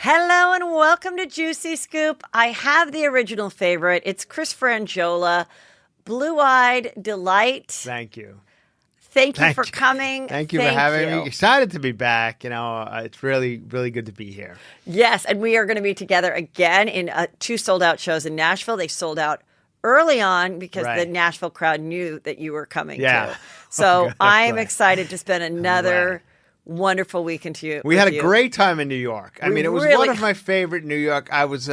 Hello and welcome to Juicy Scoop. I have the original favorite. It's Chris Franjola, Blue-Eyed Delight. Thank you. Thank you for coming. Thank you for having me. Excited to be back. It's really, really good to be here. Yes, and we are going to be together again in 2 sold-out shows in Nashville. They sold out early on because the Nashville crowd knew that you were coming too. So I'm excited to spend another wonderful weekend to you. We had a great time in New York. I mean, it was one of my favorite New York. I was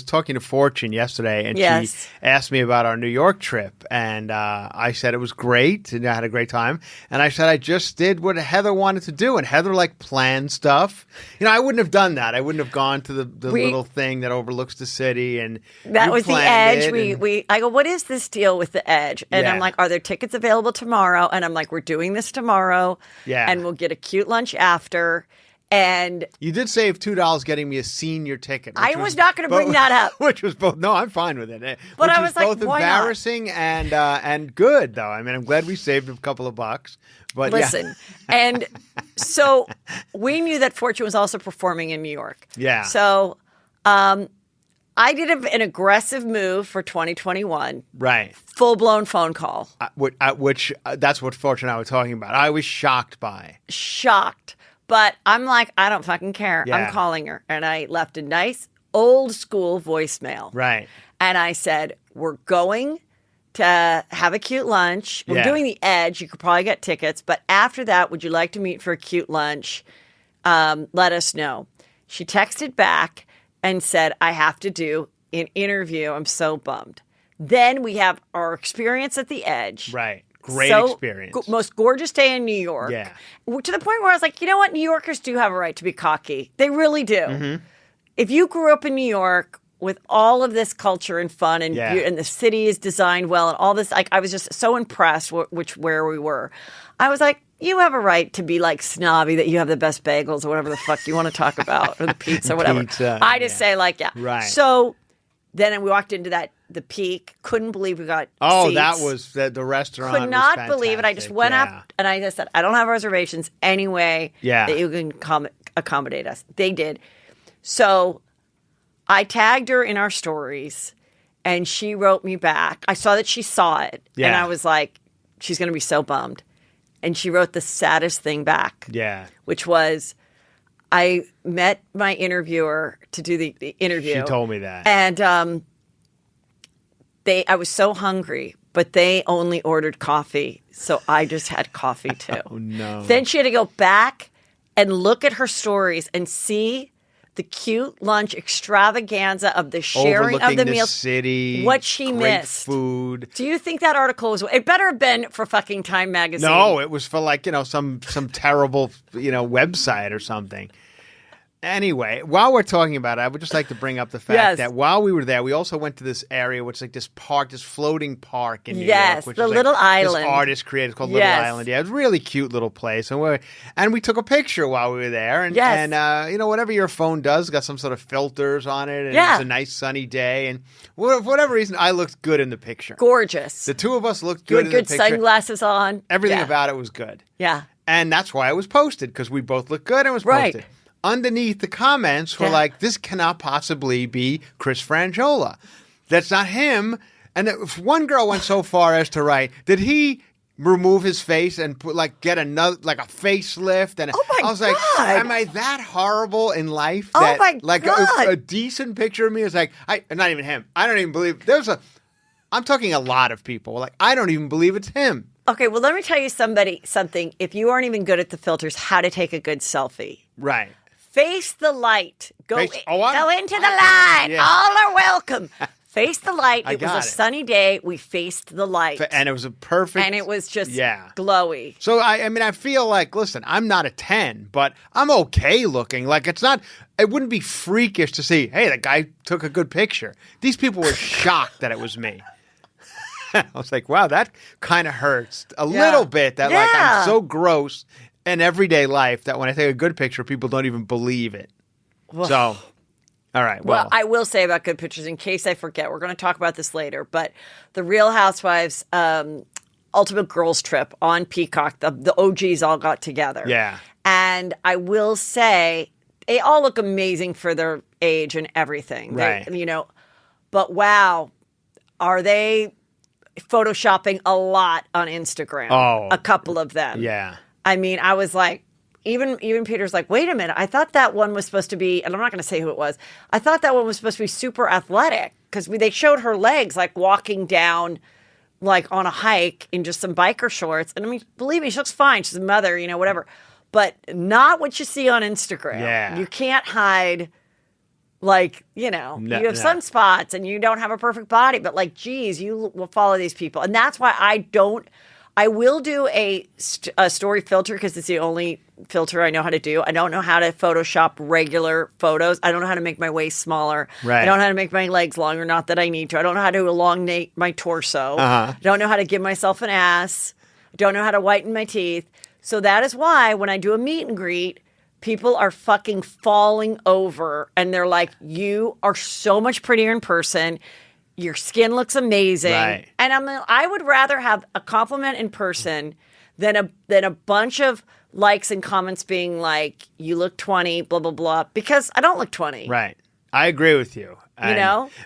talking to Fortune yesterday, and she asked me about our New York trip, and I said it was great, and I had a great time. And I said I just did what Heather wanted to do, and Heather planned stuff. I wouldn't have done that. I wouldn't have gone to the little thing that overlooks the city, and that was the Edge. I go, what is this deal with the Edge? And I'm like, are there tickets available tomorrow? And I'm like, we're doing this tomorrow, and we'll get a cute lunch after. And you did save $2 getting me a senior ticket. I was not going to bring that up. Which was both. No, I'm fine with it. But I was like, both why embarrassing and good, though. I mean, I'm glad we saved a couple of bucks. But listen, and so we knew that Fortune was also performing in New York. Yeah. So I did an aggressive move for 2021. Right. Full-blown phone call. Which that's what Fortune and I were talking about. I was shocked by. Shocked. But I'm like, I don't fucking care. Yeah. I'm calling her. And I left a nice old school voicemail. Right. And I said, we're going to have a cute lunch. We're doing the Edge. You could probably get tickets. But after that, would you like to meet for a cute lunch? Let us know. She texted back and said, I have to do an interview. I'm so bummed. Then we have our experience at the Edge. Right. Great experience. Most gorgeous day in New York. Yeah. To the point where I was like, you know what? New Yorkers do have a right to be cocky. They really do. Mm-hmm. If you grew up in New York with all of this culture and fun and the city is designed well and all this, I was just so impressed where we were. I was like, you have a right to be snobby that you have the best bagels or whatever the fuck you want to talk about or the pizza or whatever. I just say Right. So then we walked into the Peak. Couldn't believe we got seats. That was the restaurant. Could not believe it. I just went up and I just said, I don't have reservations anyway that you can accommodate us. They did. So I tagged her in our stories and she wrote me back. I saw that she saw it and I was like, she's going to be so bummed. And she wrote the saddest thing back. Yeah. Which was, I met my interviewer to do the interview. She told me that. And I was so hungry, but they only ordered coffee. So I just had coffee too. Oh, no. Then she had to go back and look at her stories and see the cute lunch extravaganza of the sharing of the meals. City, what she great missed. Food. Do you think that article was? It better have been for fucking Time magazine. No, it was for some terrible website or something. Anyway, while we're talking about it, I would just like to bring up the fact that while we were there, we also went to this area, which is this park, this floating park in New York. Which the is Little Island. This artist created. It's called Little Island. Yeah, it's a really cute little place. And we took a picture while we were there. And, whatever your phone does, got some sort of filters on it. And it was a nice sunny day. And for whatever reason, I looked good in the picture. Gorgeous. The two of us looked good in the picture. Good sunglasses on. Everything about it was good. Yeah. And that's why it was posted, because we both looked good and it was posted. Underneath the comments were like, this cannot possibly be Chris Franjola. That's not him. And one girl went so far as to write, did he remove his face and put get another, a facelift? And I was like, am I that horrible in life? That, my God. A decent picture of me is not even him. I don't even believe, I'm talking a lot of people. I don't even believe it's him. Okay, well, let me tell you something. If you aren't even good at the filters, how to take a good selfie. Right. Face the light. Go into the light. Yeah. All are welcome. Face the light. It was a sunny day. We faced the light. And it was a perfect. And it was just glowy. So, I feel listen, I'm not a 10, but I'm okay looking. It wouldn't be freakish to see, hey, that guy took a good picture. These people were shocked that it was me. I was like, wow, that kind of hurts a little bit. That I'm so gross in everyday life that when I take a good picture, people don't even believe it. So, all right. Well, I will say about good pictures, in case I forget, we're going to talk about this later, but the Real Housewives Ultimate Girls Trip on Peacock, the OGs all got together. Yeah. And I will say, they all look amazing for their age and everything. Right. But wow, are they photoshopping a lot on Instagram? Oh. A couple of them. Yeah. I mean, I was like, even Peter's like, wait a minute, I thought that one was supposed to be, and I'm not going to say who it was, I thought that one was supposed to be super athletic because they showed her legs like walking down like on a hike in just some biker shorts. And I mean, believe me, she looks fine. She's a mother, whatever. But not what you see on Instagram. Yeah. You can't hide, like, you have sunspots and you don't have a perfect body. But like, geez, you will follow these people. And that's why I will do a story filter because it's the only filter I know how to do. I don't know how to Photoshop regular photos. I don't know how to make my waist smaller. Right. I don't know how to make my legs longer, not that I need to. I don't know how to elongate my torso. I don't know how to give myself an ass. I don't know how to whiten my teeth. So that is why when I do a meet and greet, people are fucking falling over and they're like, you are so much prettier in person. Your skin looks amazing. Right. And I would rather have a compliment in person than a bunch of likes and comments being like, you look 20, blah, blah, blah, because I don't look 20. Right. I agree with you.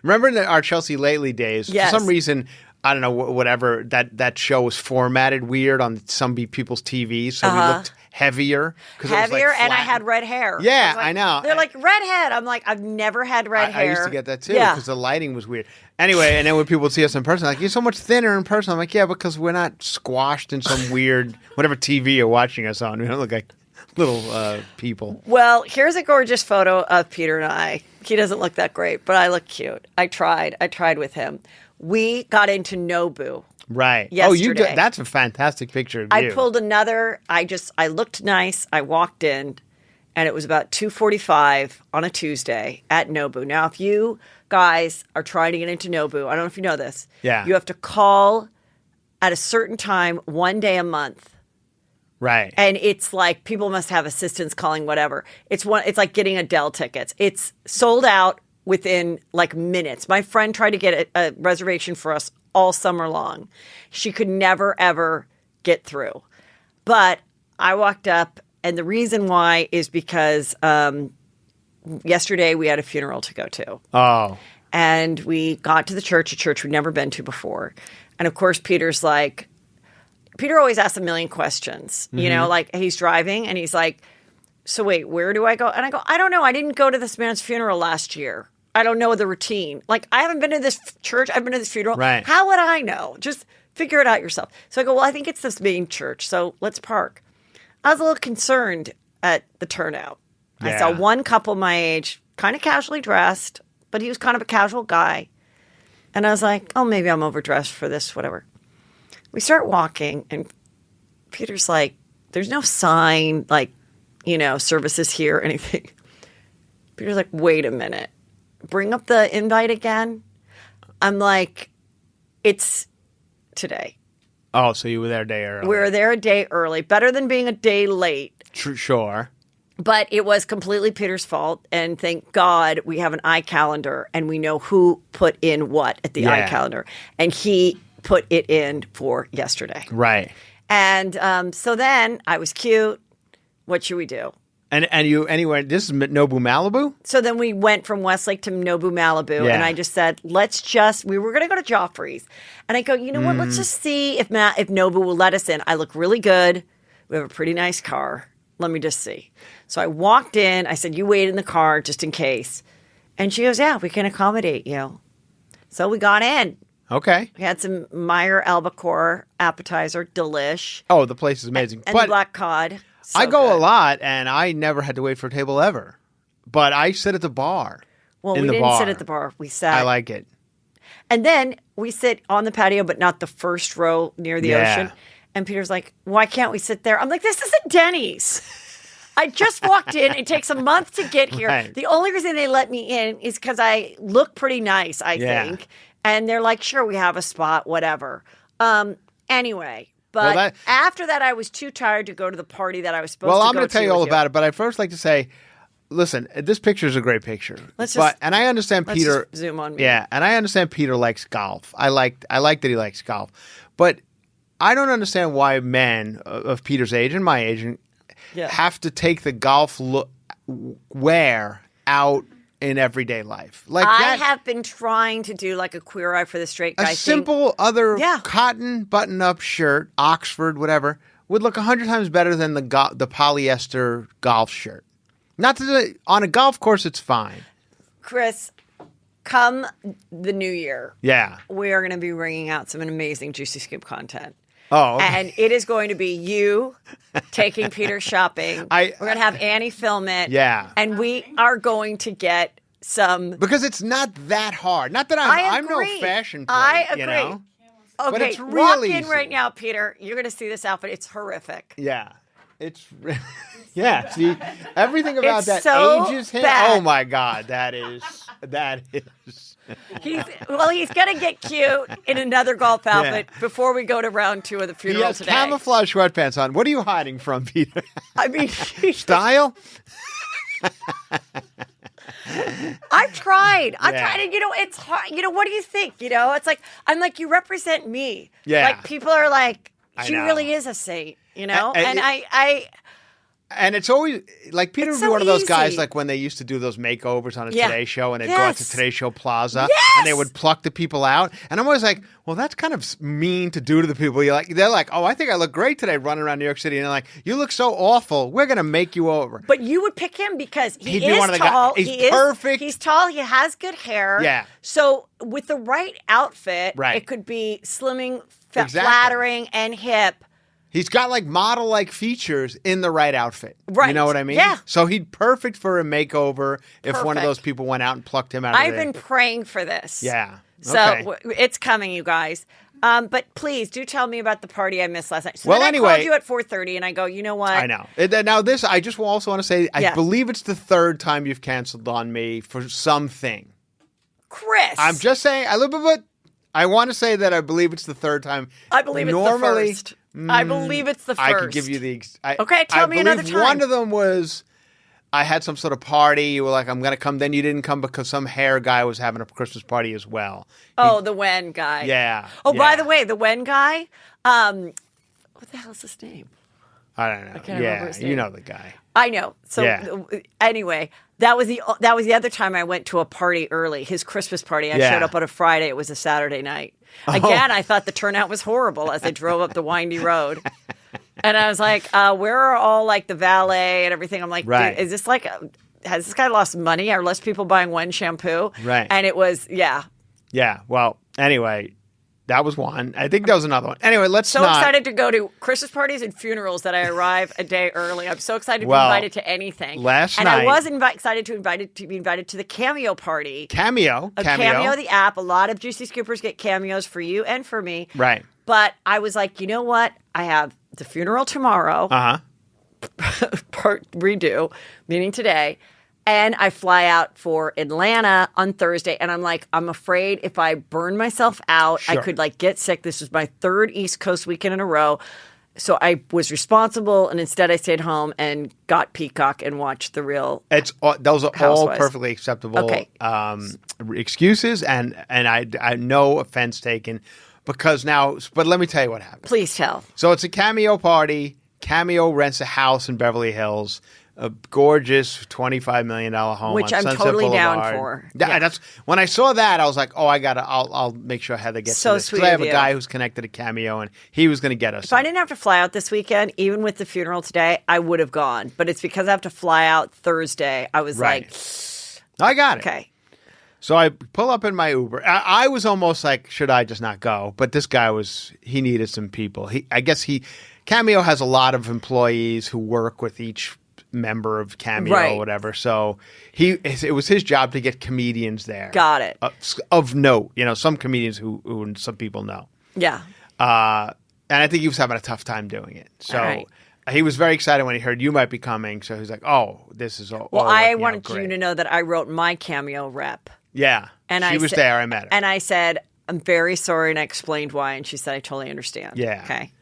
Remember in our Chelsea Lately days, yes. for some reason, I don't know, whatever, that show was formatted weird on some people's TVs, so we looked heavier. Heavier, and I had red hair. Yeah, I know. They're like, redhead. I'm like, I've never had red hair. I used to get that too, because the lighting was weird. Anyway, and then when people would see us in person, like, you're so much thinner in person. I'm like, yeah, because we're not squashed in some weird, whatever TV you're watching us on. We don't look like little people. Well, here's a gorgeous photo of Peter and I. He doesn't look that great, but I look cute. I tried with him. We got into Nobu. Right. Yesterday. Oh, you did. That's a fantastic picture of you. I pulled another. I looked nice. I walked in, and it was about 2:45 on a Tuesday at Nobu. Now, if you guys are trying to get into Nobu, I don't know if you know this. Yeah. You have to call at a certain time, one day a month. Right. And it's like people must have assistants calling whatever. It's like getting Adele tickets. It's sold out within like minutes. My friend tried to get a reservation for us all summer long. She could never, ever get through. But I walked up, and the reason why is because yesterday we had a funeral to go to. Oh. And we got to the church, a church we'd never been to before. And of course, Peter always asks a million questions. Like he's driving and he's like, so wait, where do I go? And I go, I don't know. I didn't go to this man's funeral last year. I don't know the routine. Like, I haven't been to this church. I've been to this funeral. Right. How would I know? Just figure it out yourself. So I go, well, I think it's this main church. So let's park. I was a little concerned at the turnout. Yeah. I saw one couple my age, kind of casually dressed, but he was kind of a casual guy. And I was like, oh, maybe I'm overdressed for this, whatever. We start walking, and Peter's like, there's no sign, like, services here or anything. Peter's like, wait a minute. Bring up the invite again. I'm like, it's today. Oh, so you were there a day early. We were there a day early. Better than being a day late. Sure. But it was completely Peter's fault. And thank God we have an iCalendar and we know who put in what at the iCalendar. And he put it in for yesterday. Right. And so then I was cute. What should we do? And you, anyway, this is Nobu Malibu? So then we went from Westlake to Nobu Malibu, and I just said, we were going to go to Joffrey's. And I go, you know what, let's just see if Nobu will let us in. I look really good. We have a pretty nice car. Let me just see. So I walked in. I said, you wait in the car just in case. And she goes, yeah, we can accommodate you. So we got in. Okay. We had some Meyer albacore appetizer, delish. Oh, the place is amazing. And the black cod. So I go good. a lot, and I never had to wait for a table ever. But I sit at the bar. Well, we didn't sit at the bar. We sat. I like it. And then we sit on the patio, but not the first row near the ocean. And Peter's like, why can't we sit there? I'm like, this isn't Denny's. I just walked in. It takes a month to get here. Right. The only reason they let me in is because I look pretty nice, I think. And they're like, sure, we have a spot, whatever. Anyway. But after that, I was too tired to go to the party that I was supposed to go to. Well, I'm going to tell you all about it, but I'd first like to say, listen, this picture is a great picture. And I understand Peter. Just zoom on me. Yeah, and I understand Peter likes golf. I like that he likes golf. But I don't understand why men of Peter's age and my age have to take the golf wear out in everyday life. Like I have been trying to do like a Queer Eye for the Straight Guy a simple other Yeah. cotton button-up shirt, Oxford, whatever, would look 100 times better than the polyester golf shirt. On a golf course, it's fine. Chris, come the new year, Yeah. we are going to be bringing out some amazing Juicy Scoop content. Oh, okay. And it is going to be you taking Peter shopping. We're going to have Annie film it. Yeah. And we are going to get some. Because it's not that hard. Not that I'm no fashion plate, I agree. you know? Okay, but it's walk really in easy. right now, Peter. You're going to see this outfit. It's horrific. Yeah. It's yeah. See, everything about It's that so ages him. bad. Oh my God, that is. He's going to get cute in another golf outfit before we go to round 2 of the He funeral has today. camouflage sweatpants on. What are you hiding from, Peter? I mean, Style? I've tried. Yeah. And it's hard. What do you think? It's like, I'm like, you represent me. Yeah. Like, people are like, she know. really is a saint, And And it's always like Peter would It's be so one of those guys easy. like when they used to do those makeovers on a Yeah. Today Show and they'd go out to Yes. Today Show Plaza Yes. and they would pluck the people out. And I'm always like, well, that's kind of mean to do to the people. They're like, oh, I think I look great today running around New York City. And they're like, you look so awful. We're going to make you over. But you would pick him because He'd he be is one of the tall. guys. He's perfect. He's tall. He has good hair. Yeah. So with the right outfit, Right. it could be slimming, Exactly. flattering, and hip. He's got like model-like features in the right outfit. Right. You know what I mean? Yeah. So he'd perfect for a makeover if one of Perfect. those people went out and plucked him out of I've there. been praying for this. Yeah. So Okay. it's coming, you guys. But please do tell me about the party I missed last night. So Well, then anyway- I called you at 4:30 and I go, you know what? I know. Now this, I just also want to say, I Yeah. believe it's the third time you've canceled on me for something. Chris. I'm just saying, I want to say that I believe it's the third time. I believe it's Normally, the first. I believe it's the first. I could give you the. Okay, tell me another believe time. One of them was I had some sort of party. You were like, I'm going to come. Then you didn't come because some hair guy was having a Christmas party as well. Oh, the Wen guy. Yeah. Oh, yeah. by the way, the Wen guy, what the hell is his name? I don't know. can't remember his name. You know the guy. I know. So Yeah. anyway, that was the other time I went to a party early, his Christmas party. I Yeah. showed up on a Friday. It was a Saturday night. Again, I thought the turnout was horrible as I drove up the windy road. And I was like, where are all like the valet and everything? I'm like, Right. dude, is this like, has this guy lost money? Are less people buying Wen shampoo? Right. And it was, yeah. Yeah. Well, anyway, that was one. I think that was another one. Anyway, let's So not. excited to go to Christmas parties and funerals that I arrive a day early. I'm so excited to be Well, invited to anything. last and night- I was excited to be invited to the Cameo party. Cameo. Cameo, the app. A lot of Juicy Scoopers get cameos for you and for me. Right. But I was like, you know what? I have the funeral tomorrow, redo, meaning today. And I fly out for Atlanta on Thursday. And I'm like, I'm afraid if I burn myself out, I Sure. could like get sick. This was my third East Coast weekend in a row. So I was responsible. And instead I stayed home and got Peacock and watched the real. Those are all Housewives. perfectly acceptable Okay. excuses, and I no offense taken, because now. But let me tell you what happened. Please tell. So it's a Cameo party. Cameo rents a house in Beverly Hills, a gorgeous $25 million home, Which on I'm Sunset totally down Boulevard. for. Yeah, Yeah. that's when I saw that. I was like, oh, I'll make sure Heather gets So to this. sweet 'Cause I have of a you. guy who's connected to Cameo, and he was going to get us. If I didn't have to fly out this weekend, even with the funeral today, I would have gone. But it's because I have to fly out Thursday. I was Right. like, I got it. okay. So I pull up in my Uber. I was almost like, should I just not go? But this guy he needed some people. Cameo has a lot of employees who work with each member of Cameo Right. or whatever. So it was his job to get comedians there. Got it. Of note, some comedians who some people know. Yeah. And I think he was having a tough time doing it. So All right. he was very excited when he heard you might be coming. So he's like, oh, this is all. Well, all I working out wanted you great. to know that I wrote my Cameo rep. Yeah. And she was there. I met her. And I said, I'm very sorry. And I explained why. And she said, I totally understand. Yeah. Okay.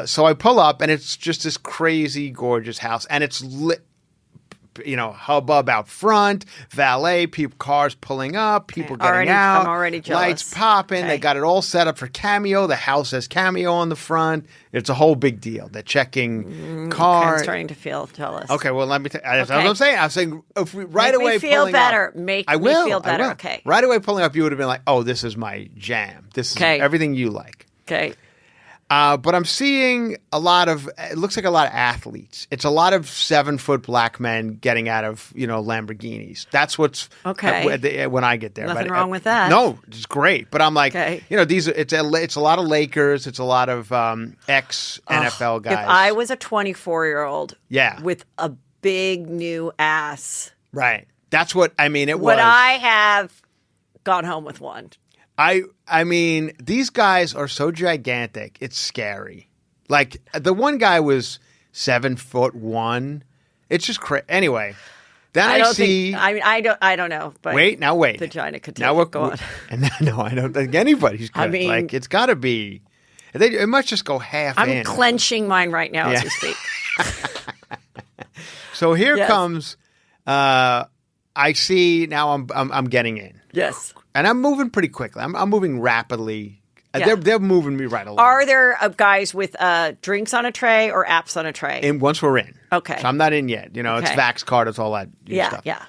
So I pull up, and it's just this crazy, gorgeous house, and it's lit hubbub out front, valet, cars pulling up, people getting out. I'm already jealous. Lights popping. Okay. They got it all set up for Cameo. The house has Cameo on the front. It's a whole big deal. They're checking car. I'm starting to feel jealous. Okay, well, let me tell you. That's what I'm saying. I'm saying if we, right Make away me feel pulling better. up. Make I me will, feel better. I will. Okay. Right away pulling up, you would have been like, oh, this is my jam. This is everything you like. Okay. But I'm seeing it looks like a lot of athletes. It's a lot of 7-foot black men getting out of, Lamborghinis. That's what's when I get there. Nothing wrong with that. No, it's great. But I'm like, it's a lot of Lakers. It's a lot of ex-NFL guys. If I was a 24-year-old with a big new ass. Right. That's what, it was. Would I have gone home with one? I mean, these guys are so gigantic. It's scary. Like the one guy was 7'1". It's just crazy. Anyway, then I see. I don't know. But wait. Vagina could take it. Go on. No, I don't think anybody's good. It's got to be. It must just go half in. I'm clenching mine right now as we speak. So here comes. I see now. I'm getting in. Yes. And I'm moving pretty quickly. I'm moving rapidly. Yeah. They're moving me right along. Are there guys with drinks on a tray or apps on a tray? And once we're in. Okay. So I'm not in yet. It's Vax card. It's all that stuff. Yeah.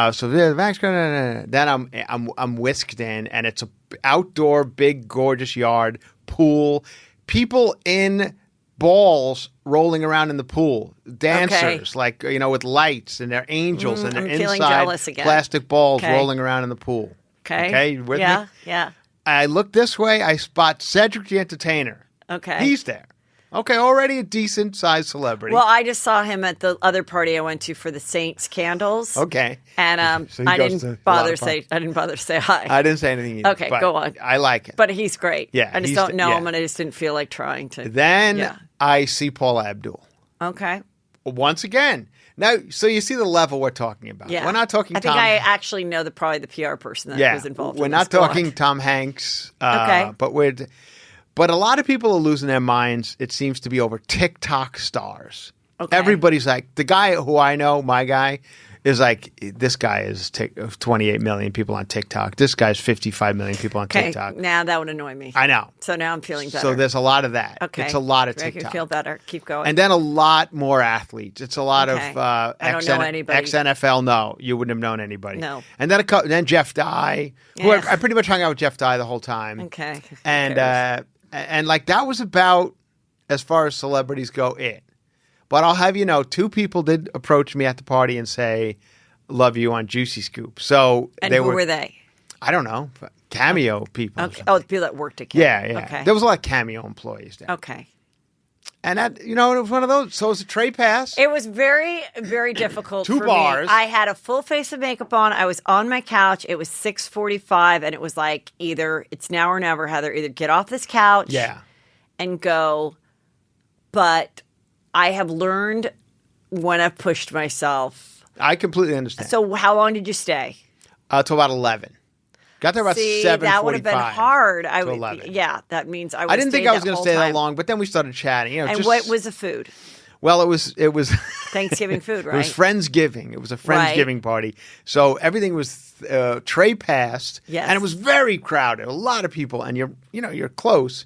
So the Vax card. Then I'm whisked in, and it's a outdoor, big, gorgeous yard, pool, people in balls rolling around in the pool, dancers with lights, and they're angels, and they're inside plastic balls rolling around in the pool. Okay, you with me? Yeah. I look this way. I spot Cedric the Entertainer. Okay, he's there. Okay, already a decent sized celebrity. Well, I just saw him at the other party I went to for the Saints candles. Okay, and so I didn't bother to say hi. I didn't say anything either. Okay, go on. I like it, but he's great. Yeah, I just don't know him, and I just didn't feel like trying to. Then I see Paula Abdul. Okay. Once again. Now, so you see the level we're talking about. Yeah. We're not talking I think I actually know probably the PR person that was involved we're in not this. talking Tom Hanks. Okay. But a lot of people are losing their minds, it seems to be, over TikTok stars. Okay. Everybody's like, the guy who I know, my guy, is like, this guy is 28 million people on TikTok. This guy's 55 million people on TikTok. Now that would annoy me. I know. So now I'm feeling better. So there's a lot of that. Okay. It's a lot of Make TikTok. you feel better. Keep going. And then a lot more athletes. It's a lot of I don't know anybody. ex-NFL. No, you wouldn't have known anybody. No. And then Jeff Dye. I pretty much hung out with Jeff Dye the whole time. Okay. And like that was about, as far as celebrities go, it. But I'll have you know, 2 people did approach me at the party and say, "Love you" on Juicy Scoop. So and who were they? I don't know. Cameo people. Okay. Oh, the people that worked at Cameo. Yeah. Okay. There was a lot of Cameo employees there. Okay. And that, it was one of those. So it was a tray pass. It was very, very difficult 2 for bars. me. I had a full face of makeup on. I was on my couch. It was 6:45, and it was like either it's now or never, Heather. Either get off this couch and go. But I have learned when I've pushed myself. I completely understand. So how long did you stay? Till about 11. Got there about 7:45. That would have been hard. To 11. Yeah, that means I. I didn't think I was going to stay that long, but then we started chatting. And what was the food? Well, it was Thanksgiving food, right? It was Friendsgiving. It was a Friendsgiving party, so everything was tray passed, and it was very crowded. A lot of people, and you're close.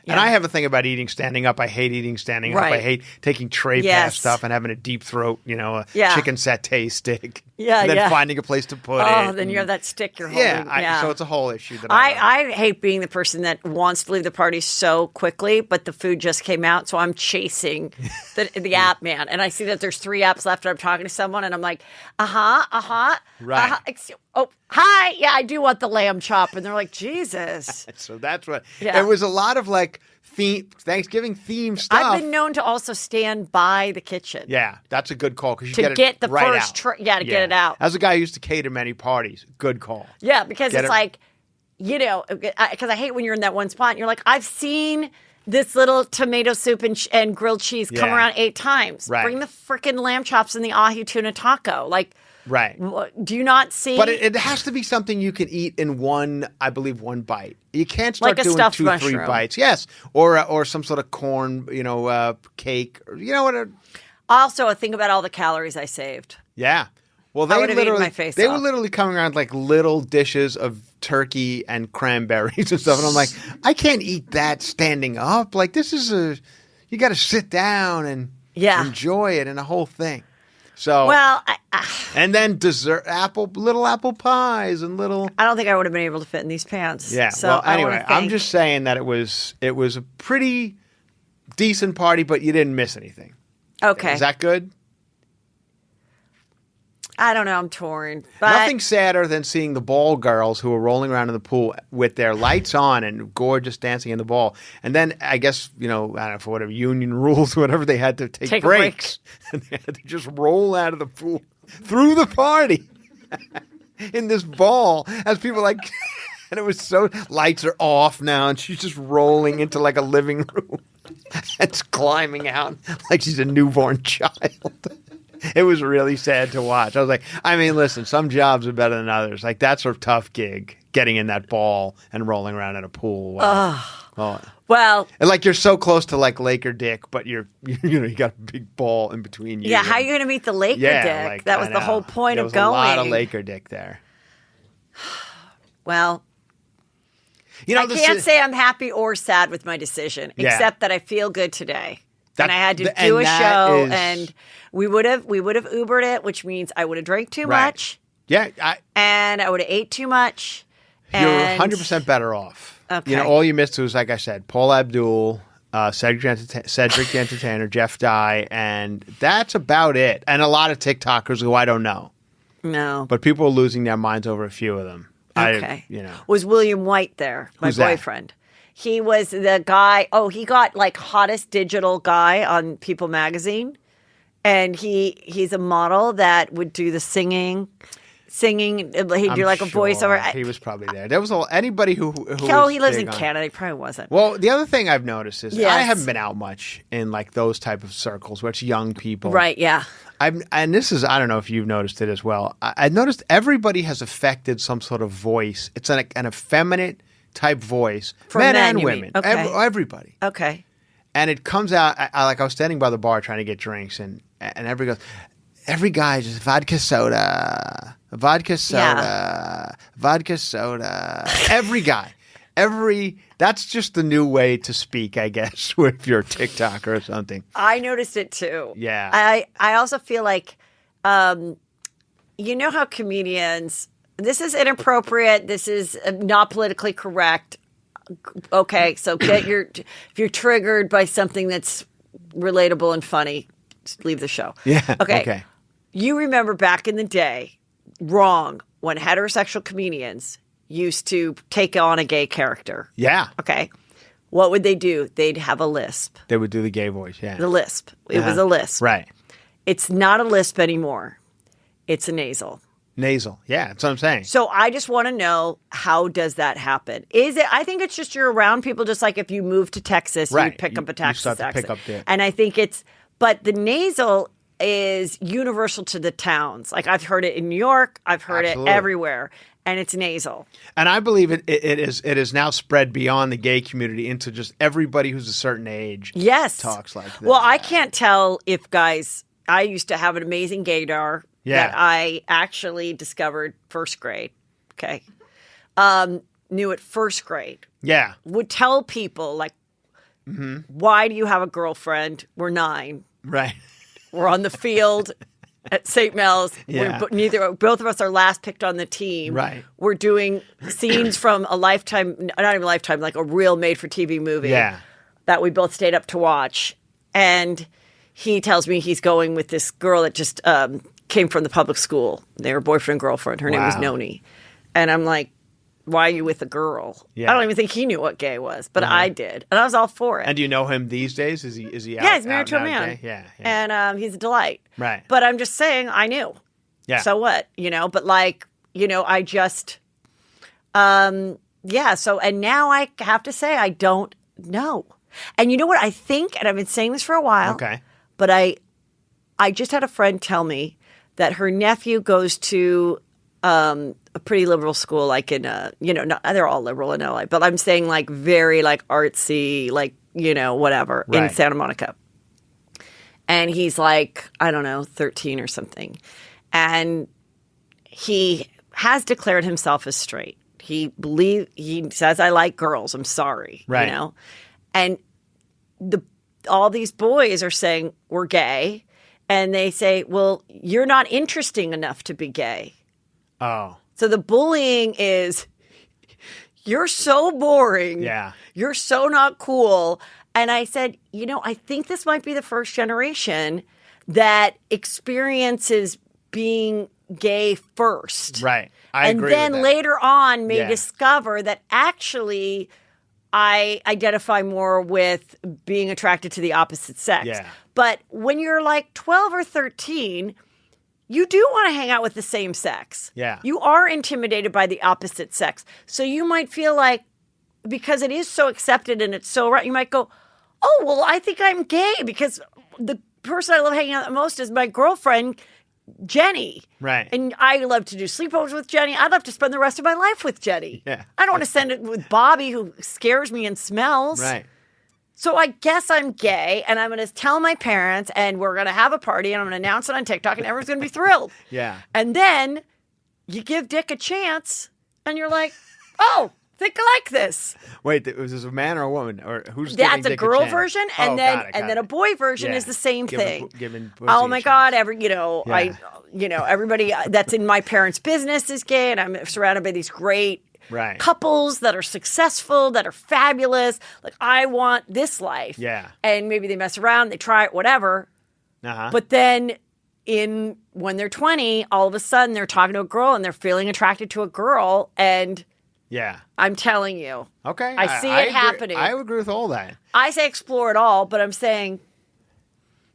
And I have a thing about eating standing up. I hate eating standing up. I hate taking tray pass stuff and having a deep throat, a chicken satay stick. And then finding a place to put it. Oh, then you have that stick you're holding. So it's a whole issue. I hate being the person that wants to leave the party so quickly, but the food just came out, so I'm chasing the app man. And I see that there's 3 apps left, and I'm talking to someone, and I'm like, Right. Oh, hi. Yeah, I do want the lamb chop. And they're like, Jesus. So that's what. Yeah. There was a lot of Thanksgiving themed stuff. I've been known to also stand by the kitchen. Yeah, that's a good call because you get the right first out. Get it out. As a guy who used to cater many parties, good call. Yeah, because it's like, because I hate when you're in that one spot and you're like, I've seen this little tomato soup and grilled cheese come around 8 times. Right. Bring the freaking lamb chops and the ahi tuna taco. Right. Do you not see? But it has to be something you can eat in one bite. You can't start doing 2, 3 bites. Yes. Or some sort of corn, cake. Or, you know what? Also, think about all the calories I saved. Yeah. Well, I would have eaten my face they off. were literally coming around like little dishes of turkey and cranberries and stuff. And I'm like, I can't eat that standing up. Like, you got to sit down and enjoy it and a whole thing. So, well, and then dessert, little apple pies and little. I don't think I would have been able to fit in these pants. Yeah. So well, anyway, I'm just saying that it was a pretty decent party, but you didn't miss anything. Okay. Is that good? I don't know. I'm torn. But Nothing sadder than seeing the ball girls who were rolling around in the pool with their lights on and gorgeous dancing in the ball. And then I guess, I don't know, for whatever union rules, whatever, they had to take breaks. And they had to just roll out of the pool through the party in this ball as people like, and it was so, lights are off now and she's just rolling into like a living room. It's climbing out like she's a newborn child. It was really sad to watch. I was like, listen, some jobs are better than others. Like, that's a tough gig, getting in that ball and rolling around in a pool. Well, and like, you're so close to like Laker Dick, but you got a big ball in between you. Yeah, how are you going to meet the Laker Dick? Like, that was the whole point of going. There was a lot of Laker Dick there. Well, I can't say I'm happy or sad with my decision, except that I feel good today. And I had to do a show, and we would have Ubered it, which means I would have drank too much. Yeah, and I would have ate too much. You're 100% better off. Okay. All you missed was, like I said, Paul Abdul, Cedric the Entertainer, Jeff Dye, and that's about it. And a lot of TikTokers who I don't know. No, but people are losing their minds over a few of them. Okay, was William White there? My boyfriend. That? He was the guy. Oh, he got like hottest digital guy on People magazine, and he's a model that would do the singing. He'd do like a voiceover. He was probably there. There was anybody who he lives in Canada. He probably wasn't. Well, the other thing I've noticed is I haven't been out much in like those type of circles where it's young people. Right. Yeah. And this is, I don't know if you've noticed it as well. I noticed everybody has affected some sort of voice. It's an effeminate type voice, for men and women, okay. Everybody. Okay. And it comes out. I was standing by the bar trying to get drinks, and everybody goes, every guy just vodka soda. Every guy, that's just the new way to speak, I guess, if you're a TikToker or something. I noticed it too. Yeah. I also feel like, how comedians. This is inappropriate. This is not politically correct. Okay, so if you're triggered by something that's relatable and funny, just leave the show. Yeah. Okay. You remember back in the day, when heterosexual comedians used to take on a gay character. Yeah. Okay. What would they do? They'd have a lisp. They would do the gay voice, yeah. The lisp. It was a lisp. Right. It's not a lisp anymore. It's a nasal. Nasal. Yeah, that's what I'm saying. So I just want to know, how does that happen? I think it's just you're around people, just like if you move to Texas, you pick up a Texas accent. Pick up and I think but the nasal is universal to the towns. Like, I've heard it in New York. I've heard it everywhere. And it's nasal. And I believe it is now spread beyond the gay community into just everybody who's a certain age. Yes. Talks like that. Well, I can't tell if guys, I used to have an amazing gaydar that I actually discovered first grade. Okay. Knew it first grade. Yeah. Would tell people like, why do you have a girlfriend? We're 9. Right. We're on the field at St. Mel's. Yeah. Both of us are last picked on the team. Right. We're doing scenes from a Lifetime, not even a Lifetime, like a real made-for-TV movie. Yeah. That we both stayed up to watch. And he tells me he's going with this girl that just came from the public school. They were boyfriend and girlfriend. Her name was Noni. And I'm like, why are you with a girl? Yeah. I don't even think he knew what gay was, but I did. And I was all for it. And do you know him these days? Is he out? Yeah, he's married to a man. Yeah. And he's a delight. Right. But I'm just saying, I knew. Yeah. So what? But like, I just, so, and now I have to say, I don't know. And you know what I think, and I've been saying this for a while. Okay. But I just had a friend tell me that her nephew goes to a pretty liberal school, like in they're all liberal in LA, but I'm saying like very like artsy, like, whatever, in Santa Monica. And he's like, I don't know, 13 or something. and he has declared himself as straight. He says, I like girls. I'm sorry. Right. You know? And all these boys are saying, we're gay. And they say, well, you're not interesting enough to be gay. Oh. So the bullying is, you're so boring. Yeah. You're so not cool. And I said, I think this might be the first generation that experiences being gay first. Right. I agree and then with that. later on may discover that actually I identify more with being attracted to the opposite sex. Yeah. But when you're like 12 or 13, you do want to hang out with the same sex. Yeah. You are intimidated by the opposite sex. So you might feel like, because it is so accepted and it's so right, you might go, oh, well, I think I'm gay because the person I love hanging out the most is my girlfriend, Jenny. Right. And I love to do sleepovers with Jenny. I'd love to spend the rest of my life with Jenny. Yeah. I don't want to spend it with Bobby, who scares me and smells. Right. So I guess I'm gay, and I'm going to tell my parents, and we're going to have a party, and I'm going to announce it on TikTok, and everyone's going to be thrilled. Yeah. And then you give Dick a chance, and you're like, oh, think I like this. Wait, was this a man or a woman, or who's? That's giving a Dick girl chance? version, Oh, and then a boy version is the same thing. Giving Oh my God! Yeah. Everybody that's in my parents' business is gay, and I'm surrounded by these great couples that are successful, that are fabulous. Like, I want this life. Yeah. And maybe they mess around, they try it, whatever. Uh-huh. But then when they're 20, all of a sudden they're talking to a girl and they're feeling attracted to a girl, and yeah, I'm telling you. Okay. I see it happening. I agree with all that. I say explore it all, but I'm saying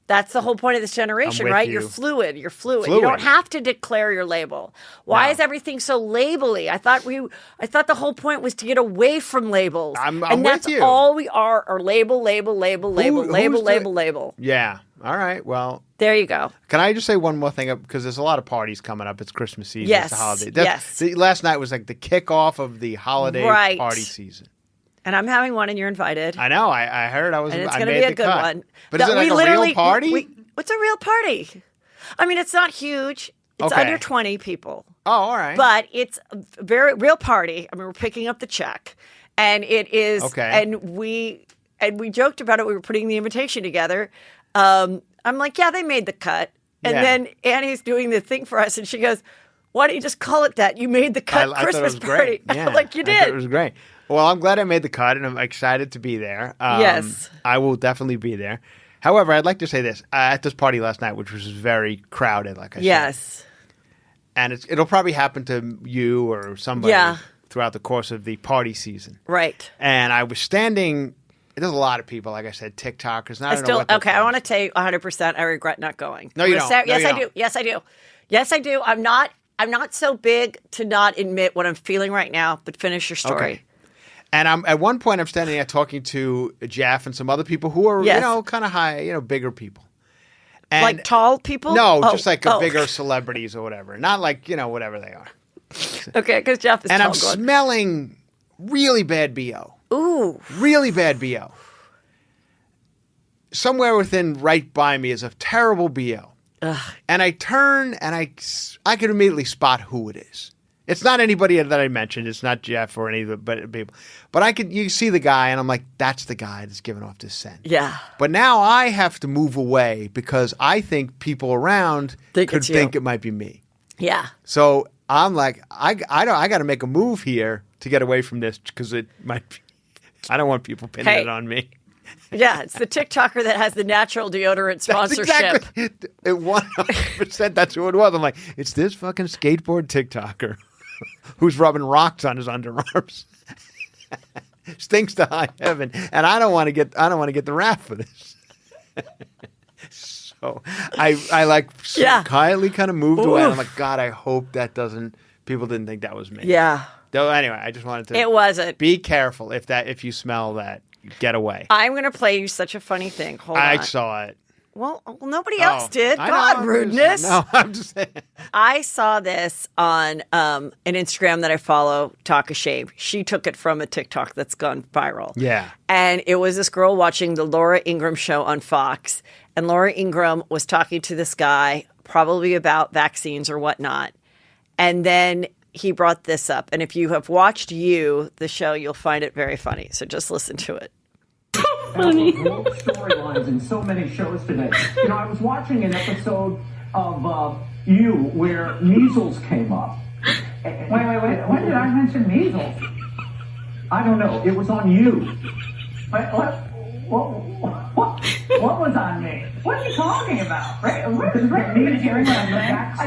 that's the whole point of this generation, with right? you. You're fluid. You don't have to declare your label. Why is everything so labely? I thought the whole point was to get away from labels. I'm and that's with you. all we are label, label, label, label. Yeah. All right. Well, there you go. Can I just say one more thing? Because there's a lot of parties coming up. It's Christmas season. Yes. It's the holiday. Last night was like the kickoff of the holiday party season. And I'm having one, and you're invited. I know. I heard. And it's going to be a good one. But is it like a real party? It's a real party. I mean, it's not huge. It's under 20 people. Oh, all right. But it's a very real party. I mean, we're picking up the check, and it is. Okay. And we joked about it. We were putting the invitation together. I'm like, yeah, they made the cut. And then Annie's doing the thing for us, and she goes, "Why don't you just call it that? You made the cut Christmas party." Yeah. Like you did. I thought it was great. Well, I'm glad I made the cut, and I'm excited to be there. Yes. I will definitely be there. However, I'd like to say this. At this party last night, which was very crowded, like I said. Yes. And it'll probably happen to you or somebody throughout the course of the party season. Right. And I was standing... There's a lot of people, like I said, TikTokers. I want to tell you 100% I regret not going. No, you don't. Yes, I do. Yes, I do. Yes, I do. I'm not so big to not admit what I'm feeling right now, but finish your story. Okay. And at one point I'm standing there talking to Jeff and some other people who are, kind of high, bigger people. And like tall people? No, just like bigger celebrities or whatever. Not like, whatever they are. Okay, because Jeff is and tall. I'm smelling really bad BO. Ooh. Really bad BO. Somewhere within right by me is a terrible BO. Ugh. And I turn and I can immediately spot who it is. It's not anybody that I mentioned. It's not Jeff or any of the people. But you see the guy, and I'm like, that's the guy that's giving off this scent. Yeah. But now I have to move away because I think people around could think it might be me. Yeah. So I'm like, I got to make a move here to get away from this because it might be. I don't want people pinning it on me. Yeah, it's the TikToker that has the natural deodorant sponsorship. That's exactly. 100%. That's who it was. I'm like, it's this fucking skateboard TikToker who's rubbing rocks on his underarms. Stinks to high heaven, and I don't want to get the rap for this. So I quietly kind of moved away. And I'm like, God, I hope that people didn't think that was me. Yeah. So anyway, I just wanted to. It wasn't. Be careful if you smell that, get away. I'm going to play you such a funny thing. Hold on. I saw it. Well, nobody else did. God, rudeness. I'm just saying. I saw this on an Instagram that I follow, Talk of Shame. She took it from a TikTok that's gone viral. Yeah. And it was this girl watching the Laura Ingraham show on Fox. And Laura Ingraham was talking to this guy probably about vaccines or whatnot. And then he brought this up. And if you have watched You, the show, you'll find it very funny. So just listen to it. Funny. Storylines in so many shows today. I was watching an episode of You where measles came up. Wait. When did I mention measles? I don't know. It was on You. Wait, what was on me? What are you talking about? I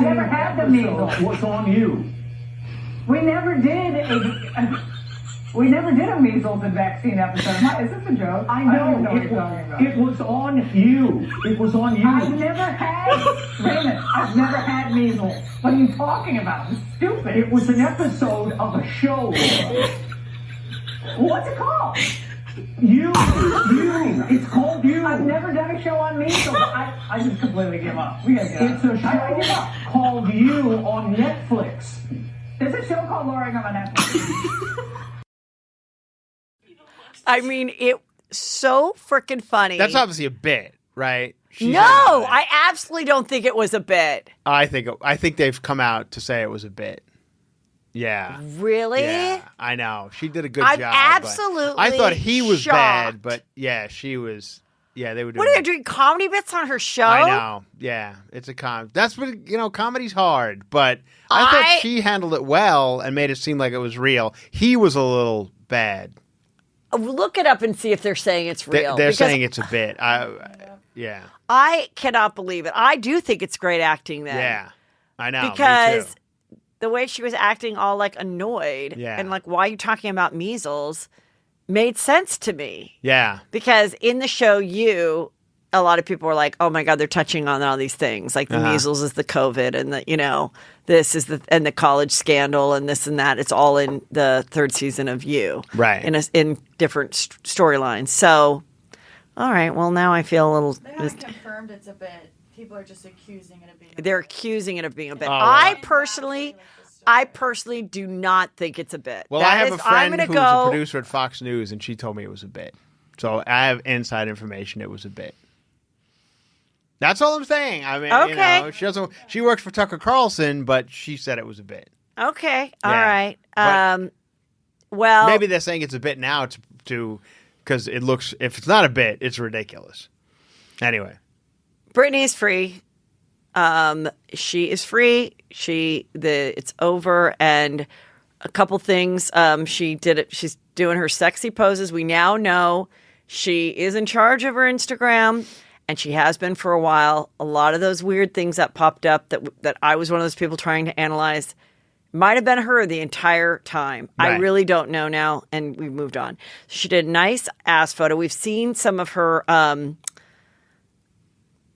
never had the measles. What's on You? We never did a measles and vaccine episode. Is this a joke? I know. I don't know what you're talking about. It was on You. It was on You. I've never had measles. What are you talking about? It's stupid. It was an episode of a show. What's it called? You. It's called You. I've never done a show on measles. I just completely give up. We gotta give It's a show called You on Netflix. There's a show called Luring on Netflix. I mean, it's so freaking funny. That's obviously a bit, right? No, I absolutely don't think it was a bit. I think they've come out to say it was a bit. Yeah. Really? Yeah, I know. She did a good I'm job. absolutely I thought he was shocked. bad, but yeah, she was. Yeah, they were doing. What are they doing? Comedy bits on her show? I know. Yeah, it's a That's what comedy's hard, but I thought she handled it well and made it seem like it was real. He was a little bad. Look it up and see if they're saying it's real. They're saying it's a bit. Yeah. I cannot believe it. I do think it's great acting then. Yeah, I know. Because me too. the way she was acting all like annoyed and like, why are you talking about measles made sense to me. Yeah. Because in the show, a lot of people were like, oh my God, they're touching on all these things. Like the measles is the COVID and the, this is and the college scandal and this and that. It's all in the third season of You. Right. In different storylines. So, all right. Well, now I feel a little. They haven't confirmed it's a bit. People are just accusing it of being a bit. They're accusing it of being a bit. Oh, I personally do not think it's a bit. Well, I have a friend who's a producer at Fox News, and she told me it was a bit. So I have inside information it was a bit. That's all I'm saying. I mean, okay. She works for Tucker Carlson, but she said it was a bit. Okay. All right. Well, maybe they're saying it's a bit now because it looks, if it's not a bit, it's ridiculous. Anyway. Britney is free. She is free. It's over. And a couple things. She did it. She's doing her sexy poses. We now know she is in charge of her Instagram. And she has been for a while. A lot of those weird things that popped up that I was one of those people trying to analyze might have been her the entire time. Right. I really don't know now, and we moved on. She did a nice ass photo. We've seen some of her,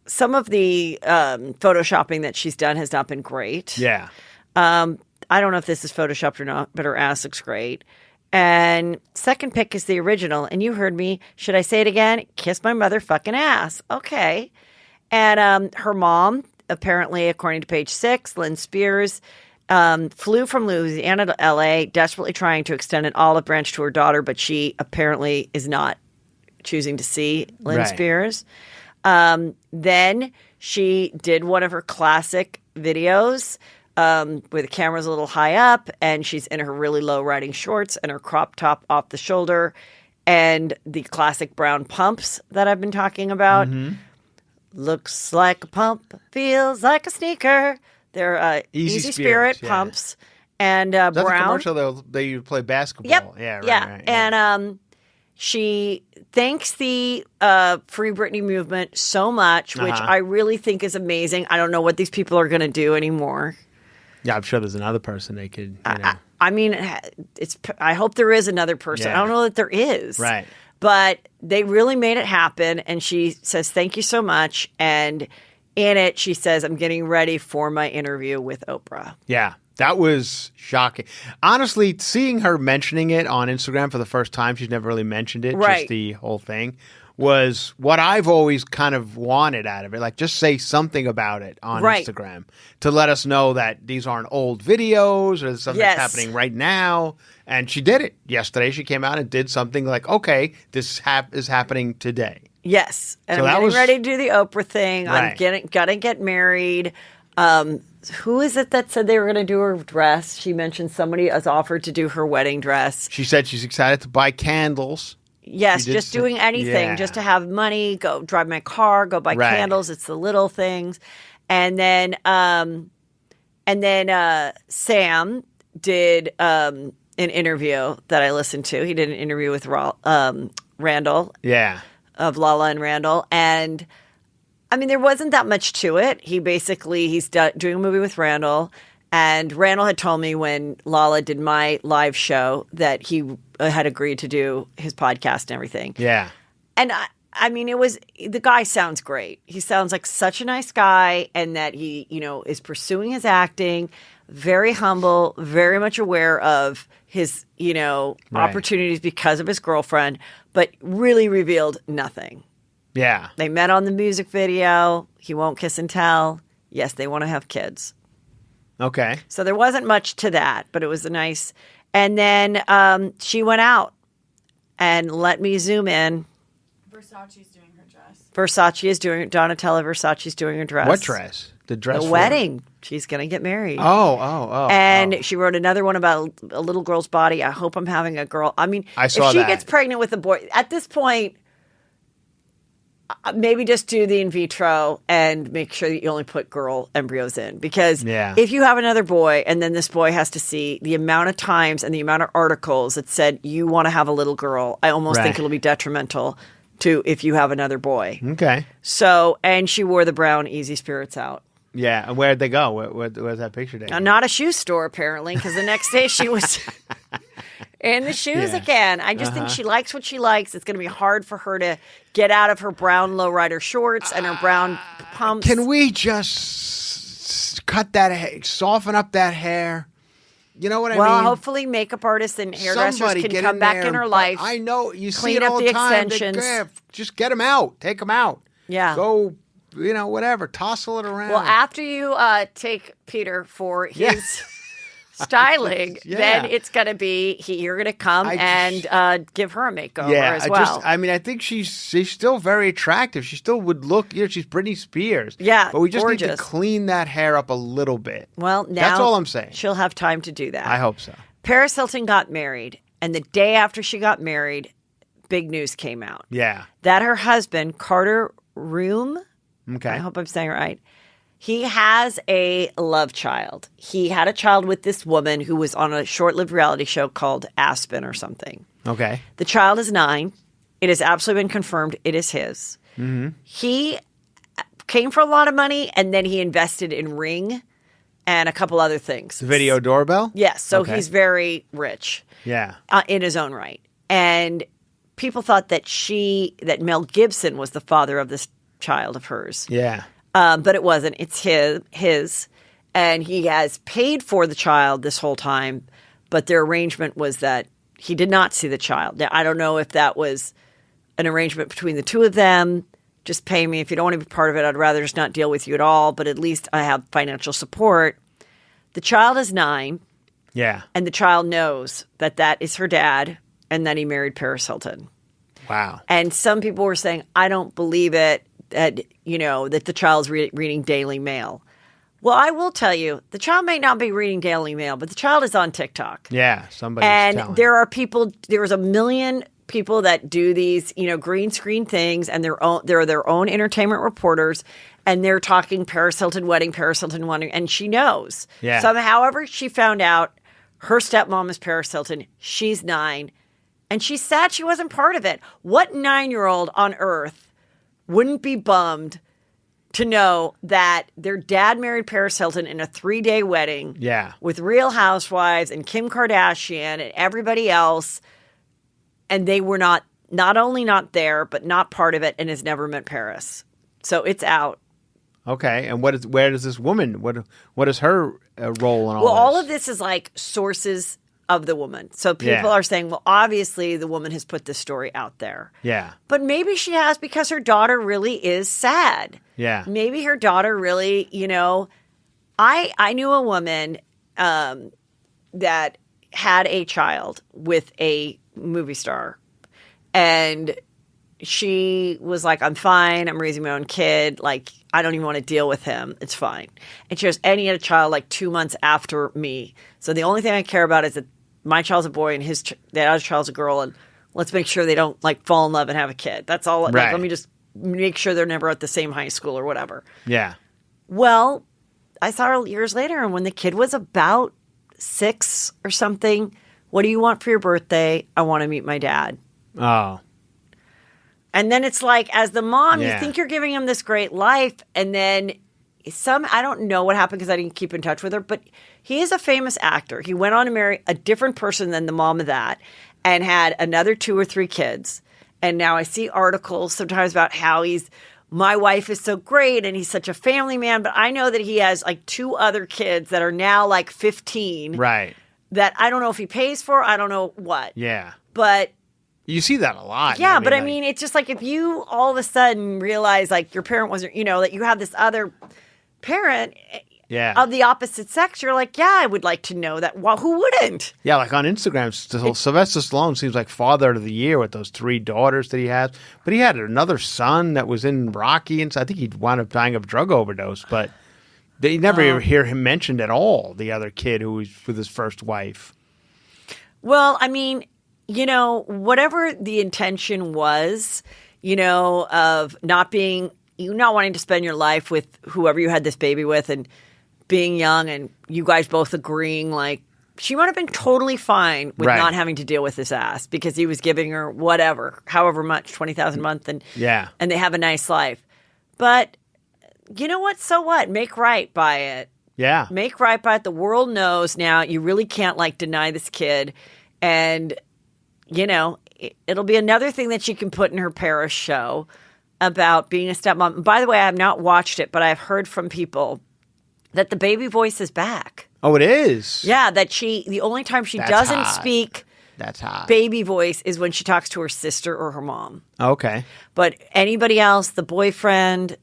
some of the photoshopping that she's done has not been great. Yeah. I don't know if this is photoshopped or not, but her ass looks great. And second pick is the original. And you heard me. Should I say it again? Kiss my motherfucking ass. Okay. And her mom, apparently, according to Page 6, Lynn Spears, flew from Louisiana to L.A., desperately trying to extend an olive branch to her daughter, but she apparently is not choosing to see Lynn Spears. Then she did one of her classic videos where the camera's a little high up and she's in her really low riding shorts and her crop top off the shoulder and the classic brown pumps that I've been talking about. Mm-hmm. Looks like a pump, feels like a sneaker. They're Easy Spirit pumps. And brown. That's a commercial they play basketball. Yep. Yeah, right, yeah. Right, yeah. And she thanks the Free Britney movement so much, which I really think is amazing. I don't know what these people are going to do anymore. Yeah, I'm sure there's another person they could, I mean, I hope there is another person. Yeah. I don't know that there is. Right. But they really made it happen. And she says, thank you so much. And in it, she says, I'm getting ready for my interview with Oprah. Yeah. That was shocking. Honestly, seeing her mentioning it on Instagram for the first time, she's never really mentioned it, just the whole thing, was what I've always kind of wanted out of it. Like, just say something about it on Instagram to let us know that these aren't old videos or something that's happening right now. And she did it. Yesterday, she came out and did something like, okay, this is happening today. Yes. And So I'm that getting was- ready to do the Oprah thing. Right. I'm gonna get married. Who is it that said they were going to do her dress? She mentioned somebody has offered to do her wedding dress. She said she's excited to buy candles. Yes, She did just say- doing anything, Yeah. just to have money, go drive my car, go buy Right. candles. It's the little things. And then Sam did an interview that I listened to. He did an interview with Randall Yeah. of Lala and Randall. And I mean, there wasn't that much to it. He's doing a movie with Randall. And Randall had told me when Lala did my live show that he had agreed to do his podcast and everything. Yeah. And I mean, the guy sounds great. He sounds like such a nice guy, and that he, is pursuing his acting, very humble, very much aware of his, opportunities because of his girlfriend, but really revealed nothing. Yeah. They met on the music video. He won't kiss and tell. Yes, they want to have kids. Okay. So there wasn't much to that, but it was a nice. And then she went out and let me zoom in. Versace's doing her dress. Donatella Versace's doing her dress. What dress? The dress The for- wedding. She's going to get married. Oh. And she wrote another one about a little girl's body. I hope I'm having a girl. I mean, I saw if she that. gets pregnant with a boy, at this point, maybe just do the in vitro and make sure that you only put girl embryos in. Because if you have another boy and then this boy has to see the amount of times and the amount of articles that said you want to have a little girl, I almost think Right. it'll be detrimental to if you have another boy. Okay. So, and she wore the brown Easy Spirits out. Yeah. And where'd they go? Where's that picture taken? Not a shoe store, apparently, because the next day she was in the shoes Yeah. again. I just think she likes what she likes. It's going to be hard for her to get out of her brown lowrider shorts and her brown pumps. Can we just cut that hair, soften up that hair? You know what I Well, mean? hopefully makesupartists and hairdressers Somebody can get come in back there in her and- life. I know. You see clean it up all the the time. extensions. Just get them out. Take them out. Yeah. Go, whatever. Tossle it around. Well, after you take Peter for his Yeah. styling, Yeah. then it's going to be you're going to come and give her a makeover as well. I think she's still very attractive. She still would look, she's Britney Spears. Yeah, But we just need gorgeous. to clean that hair up a little bit. Well, now That's all I'm saying. She'll have time to do that. I hope so. Paris Hilton got married, and the day after she got married, big news came out Yeah. that her husband, Carter Room, Okay. I hope I'm saying it right, he has a love child. He had a child with this woman who was on a short-lived reality show called Aspen or something. Okay. The child is 9. It has absolutely been confirmed it is his. Mm-hmm. He came for a lot of money, and then he invested in Ring and a couple other things. The video doorbell? Yes, so Okay. he's very rich Yeah. in his own right. And people thought that Mel Gibson was the father of this child of hers. Yeah. But it wasn't. It's his. And he has paid for the child this whole time, but their arrangement was that he did not see the child. Now, I don't know if that was an arrangement between the two of them. Just pay me. If you don't want to be part of it, I'd rather just not deal with you at all, but at least I have financial support. The child is 9, Yeah. and the child knows that that is her dad and that he married Paris Hilton. Wow. And some people were saying, I don't believe it, that the child's reading Daily Mail. Well, I will tell you, the child may not be reading Daily Mail, but the child is on TikTok. Yeah. Somebody's And telling. there's a million people that do these, green screen things, and they're their own entertainment reporters, and they're talking Paris Hilton wedding, and she knows. Yeah. However, she found out her stepmom is Paris Hilton. She's 9, and she's sad she wasn't part of it. What 9-year-old on earth wouldn't be bummed to know that their dad married Paris Hilton in a 3-day wedding Yeah. with Real Housewives and Kim Kardashian and everybody else, and they were not only not there, but not part of it, and has never met Paris. So it's out. Okay. And where does this woman, what is her role in all Well, this? all of this is like sources of the woman. So people Yeah. are saying, well, obviously the woman has put this story out there. Yeah. But maybe she has because her daughter really is sad. Yeah. Maybe her daughter really, I knew a woman that had a child with a movie star, and she was like, I'm fine. I'm raising my own kid. Like, I don't even want to deal with him. It's fine. And she goes, and he had a child like 2 months after me. So the only thing I care about is that my child's a boy and the other child's a girl. And let's make sure they don't like fall in love and have a kid. That's all. Like, let me just make sure they're never at the same high school or whatever. Yeah. Well, I saw her years later. And when the kid was about 6 or something, what do you want for your birthday? I want to meet my dad. Oh. And then it's like, as the mom, you think you're giving him this great life. And then I don't know what happened because I didn't keep in touch with her, but he is a famous actor. He went on to marry a different person than the mom of that and had another 2 or 3 kids. And now I see articles sometimes about how my wife is so great and he's such a family man. But I know that he has like 2 other kids that are now like 15. Right. That I don't know if he pays for. I don't know what. Yeah. But you see that a lot. Yeah, but I mean, it's just like if you all of a sudden realize like your parent wasn't, that you have this other parent of the opposite sex, you're like, yeah, I would like to know that. Well, who wouldn't? Yeah, like on Instagram, Sylvester Stallone seems like father of the year with those 3 daughters that he has. But he had another son that was in Rocky, and so I think he wound up dying of drug overdose. But you never hear him mentioned at all, the other kid who was with his first wife. Well, I mean, whatever the intention was, of not wanting to spend your life with whoever you had this baby with and being young and you guys both agreeing, like, she might have been totally fine with not having to deal with this ass because he was giving her whatever, however much, $20,000 a month, and they have a nice life. But you know what? So what? Make right by it. Yeah. Make right by it. The world knows now you really can't like deny this kid. And, it'll be another thing that she can put in her Paris show about being a stepmom. By the way, I have not watched it, but I've heard from people that the baby voice is back. Oh, it is? Yeah, that the only time she doesn't speak That's hot. baby voice is when she talks to her sister or her mom. Okay. But anybody else, the boyfriend,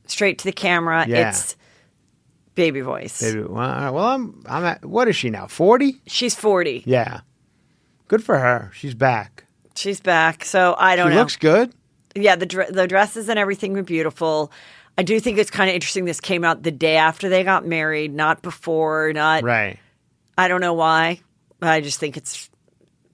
straight to the camera, it's baby voice. Baby, well, I'm at, what is she now, 40? She's 40. Yeah. Good for her. She's back. She's back. So I don't know. She looks good. Yeah, the dresses and everything were beautiful. I do think it's kind of interesting this came out the day after they got married, not before, not... Right. I don't know why. I just think it's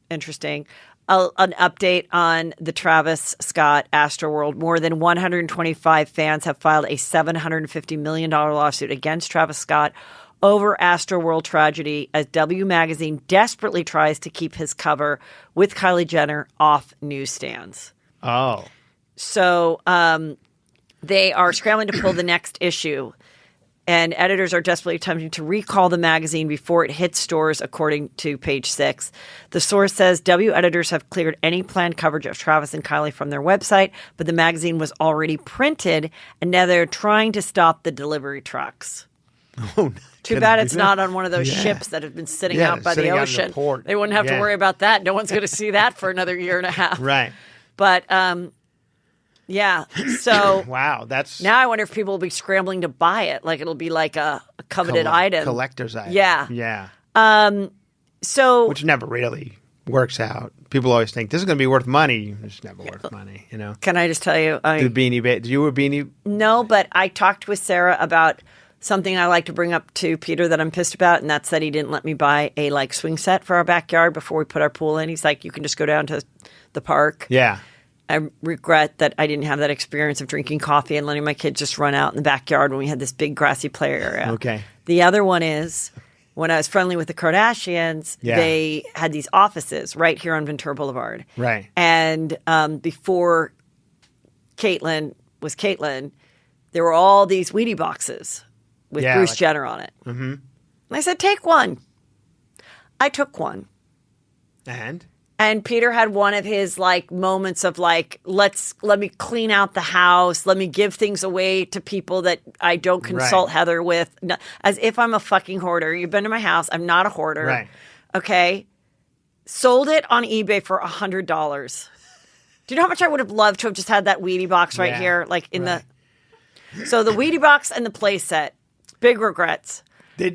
interesting. An update on the Travis Scott Astroworld. More than 125 fans have filed a $750 million lawsuit against Travis Scott over Astroworld tragedy as W Magazine desperately tries to keep his cover with Kylie Jenner off newsstands. Oh. So they are scrambling to pull the next issue, and editors are desperately attempting to recall the magazine before it hits stores, according to Page 6. The source says W editors have cleared any planned coverage of Travis and Kylie from their website, but the magazine was already printed, and now they're trying to stop the delivery trucks. Oh, Too bad it's not on one of those ships that have been sitting out by the ocean. They wouldn't have to worry about that. No one's going to see that for another year and a half. Right. But, yeah. So wow, that's now I wonder if people will be scrambling to buy it. Like it'll be like a coveted item. Collector's item. Yeah. Yeah. So which never really works out. People always think this is going to be worth money. It's never worth money, Can I just tell you? Did you a beanie? No, but I talked with Sarah about something I like to bring up to Peter that I'm pissed about, and that's that he didn't let me buy a swing set for our backyard before we put our pool in. He's like, you can just go down to the park. Yeah. I regret that I didn't have that experience of drinking coffee and letting my kids just run out in the backyard when we had this big grassy play area. Okay. The other one is when I was friendly with the Kardashians, they had these offices right here on Ventura Boulevard. Right. And before Caitlyn was Caitlyn, there were all these Wheatie boxes with Bruce Jenner on it. Mm-hmm. And I said, take one. I took one. And Peter had one of his moments of let me clean out the house. Let me give things away to people that I don't consult Heather with. As if I'm a fucking hoarder. You've been to my house. I'm not a hoarder. Right. Okay. Sold it on eBay for $100. Do you know how much I would have loved to have just had that Wheatie box here? So the Wheatie box and the play set. Big regrets.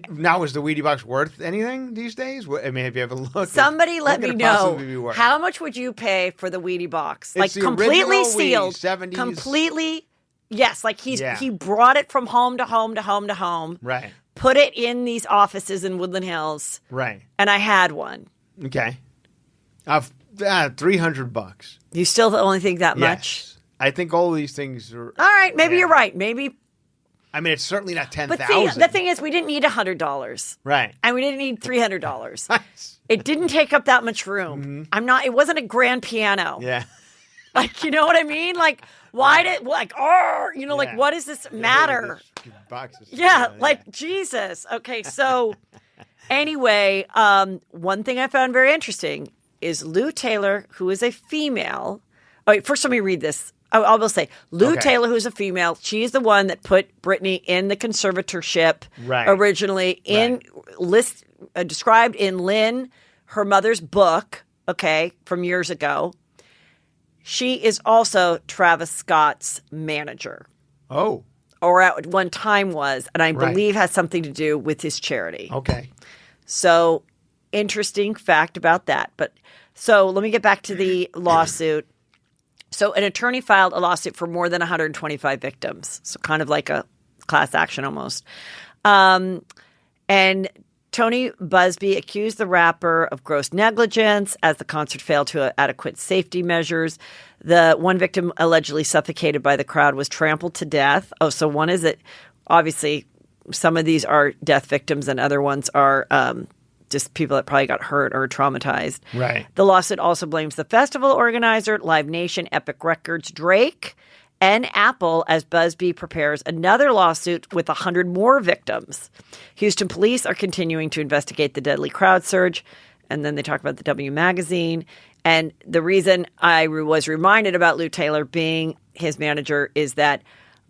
Now, is the Wheatie box worth anything these days? I mean, have you ever looked? Somebody what let could me it know, possibly be worth? how much would you pay for the Wheatie box? It's Like the completely original sealed, Wheatie, 70s. completely. Yes, like he brought it from home to home to home to home. Right. Put it in these offices in Woodland Hills. Right. And I had one. Okay. I've $300. You still only think that much? Yes. I think all these things are. All right, maybe you're right. Maybe. I mean, it's certainly not $10,000. But see, the thing is, we didn't need $100. Right. And we didn't need $300. It didn't take up that much room. It wasn't a grand piano. Yeah. Like, you know what I mean? Like, why did, like, like, what does this matter? Jesus. Okay, so anyway, one thing I found very interesting is Lou Taylor, who is a female. Oh, wait, first let me read this. I will say, Lou Taylor, who's a female, she's the one that put Britney in the conservatorship originally, described in Lynn, her mother's book, from years ago. She is also Travis Scott's manager. Oh. Or at one time was, and I believe has something to do with his charity. Okay. So, interesting fact about that. But so let me get back to the lawsuit. So an attorney filed a lawsuit for more than 125 victims. So kind of like a class action almost. And Tony Busby accused the rapper of gross negligence as the concert failed to adequate safety measures. The one victim allegedly suffocated by the crowd was trampled to death. Oh, so one is that obviously some of these are death victims and other ones are just people that probably got hurt or traumatized. Right. The lawsuit also blames the festival organizer, Live Nation, Epic Records, Drake, and Apple as Busby prepares another lawsuit with 100 more victims. Houston police are continuing to investigate the deadly crowd surge. And then they talk about the W Magazine. And the reason I was reminded about Lou Taylor being his manager is that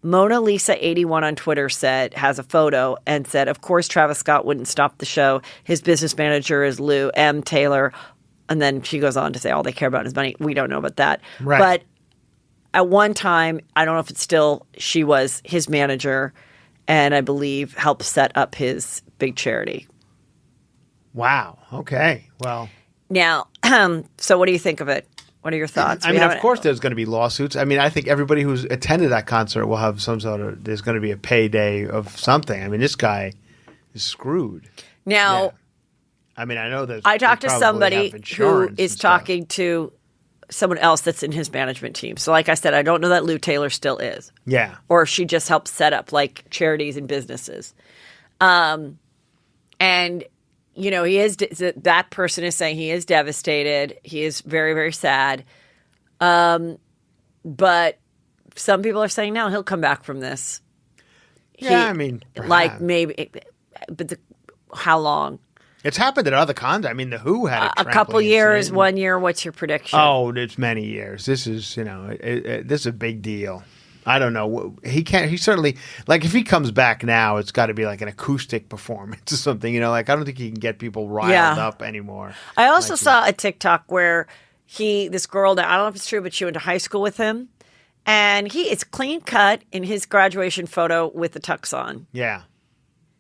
Mona Lisa 81 on Twitter has a photo and said, of course, Travis Scott wouldn't stop the show. His business manager is Lou M. Taylor. And then she goes on to say all they care about is money. We don't know about that. Right. But at one time, I don't know if it's still, she was his manager and I believe helped set up his big charity. Wow. Okay. Well. Now, so what do you think of it? What are your thoughts? I mean, of course there's going to be lawsuits. I mean, I think everybody who's attended that concert will have some sort of, there's going to be a payday of something. I mean, this guy is screwed. Now, yeah. I mean, I know that I talked to somebody who is talking to someone else that's in his management team. So like I said, I don't know that Lou Taylor still is. Yeah. Or if she just helps set up like charities and businesses. And you know, that person is saying he is devastated. He is very, very sad. But some people are saying, no, he'll come back from this. Yeah, I mean, perhaps. Like maybe, but how long? It's happened at other cons. I mean, the Who had a couple years, incident. 1 year. What's your prediction? Oh, it's many years. This is, you know, this is a big deal. I don't know. He can't. He certainly, like, if he comes back now, it's got to be like an acoustic performance or something. You know, like I don't think he can get people riled up anymore. I also saw a TikTok where this girl, I don't know if it's true, but she went to high school with him, and it's clean cut in his graduation photo with the tux on. Yeah.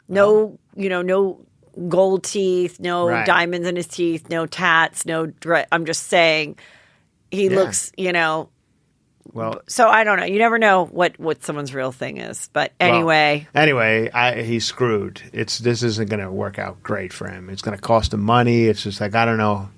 No, no gold teeth, no diamonds in his teeth, no tats, no. I'm just saying, he looks, Well, so I don't know. You never know what someone's real thing is. But anyway. He's screwed. This isn't going to work out great for him. It's going to cost him money. It's just like, I don't know.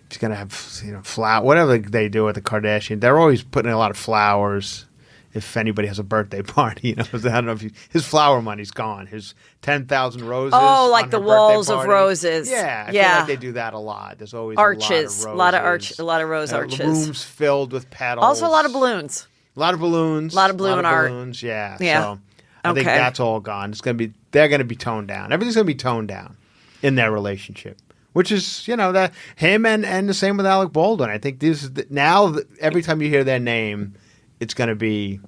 He's going to have, flower, whatever they do with the Kardashian. They're always putting a lot of flowers. If anybody has a birthday party, I don't know if his flower money's gone. His 10,000 roses. Oh, like the walls of roses. Yeah, I feel like they do that a lot. There's always arches, a lot of roses. a lot of rose arches. Rooms filled with petals. Also, a lot of balloons. A lot of balloons. A lot of balloon art. Balloons, yeah. Yeah. So I think that's all gone. They're going to be toned down. Everything's going to be toned down in their relationship. Which is, that him and the same with Alec Baldwin. I think now every time you hear their name, it's going to be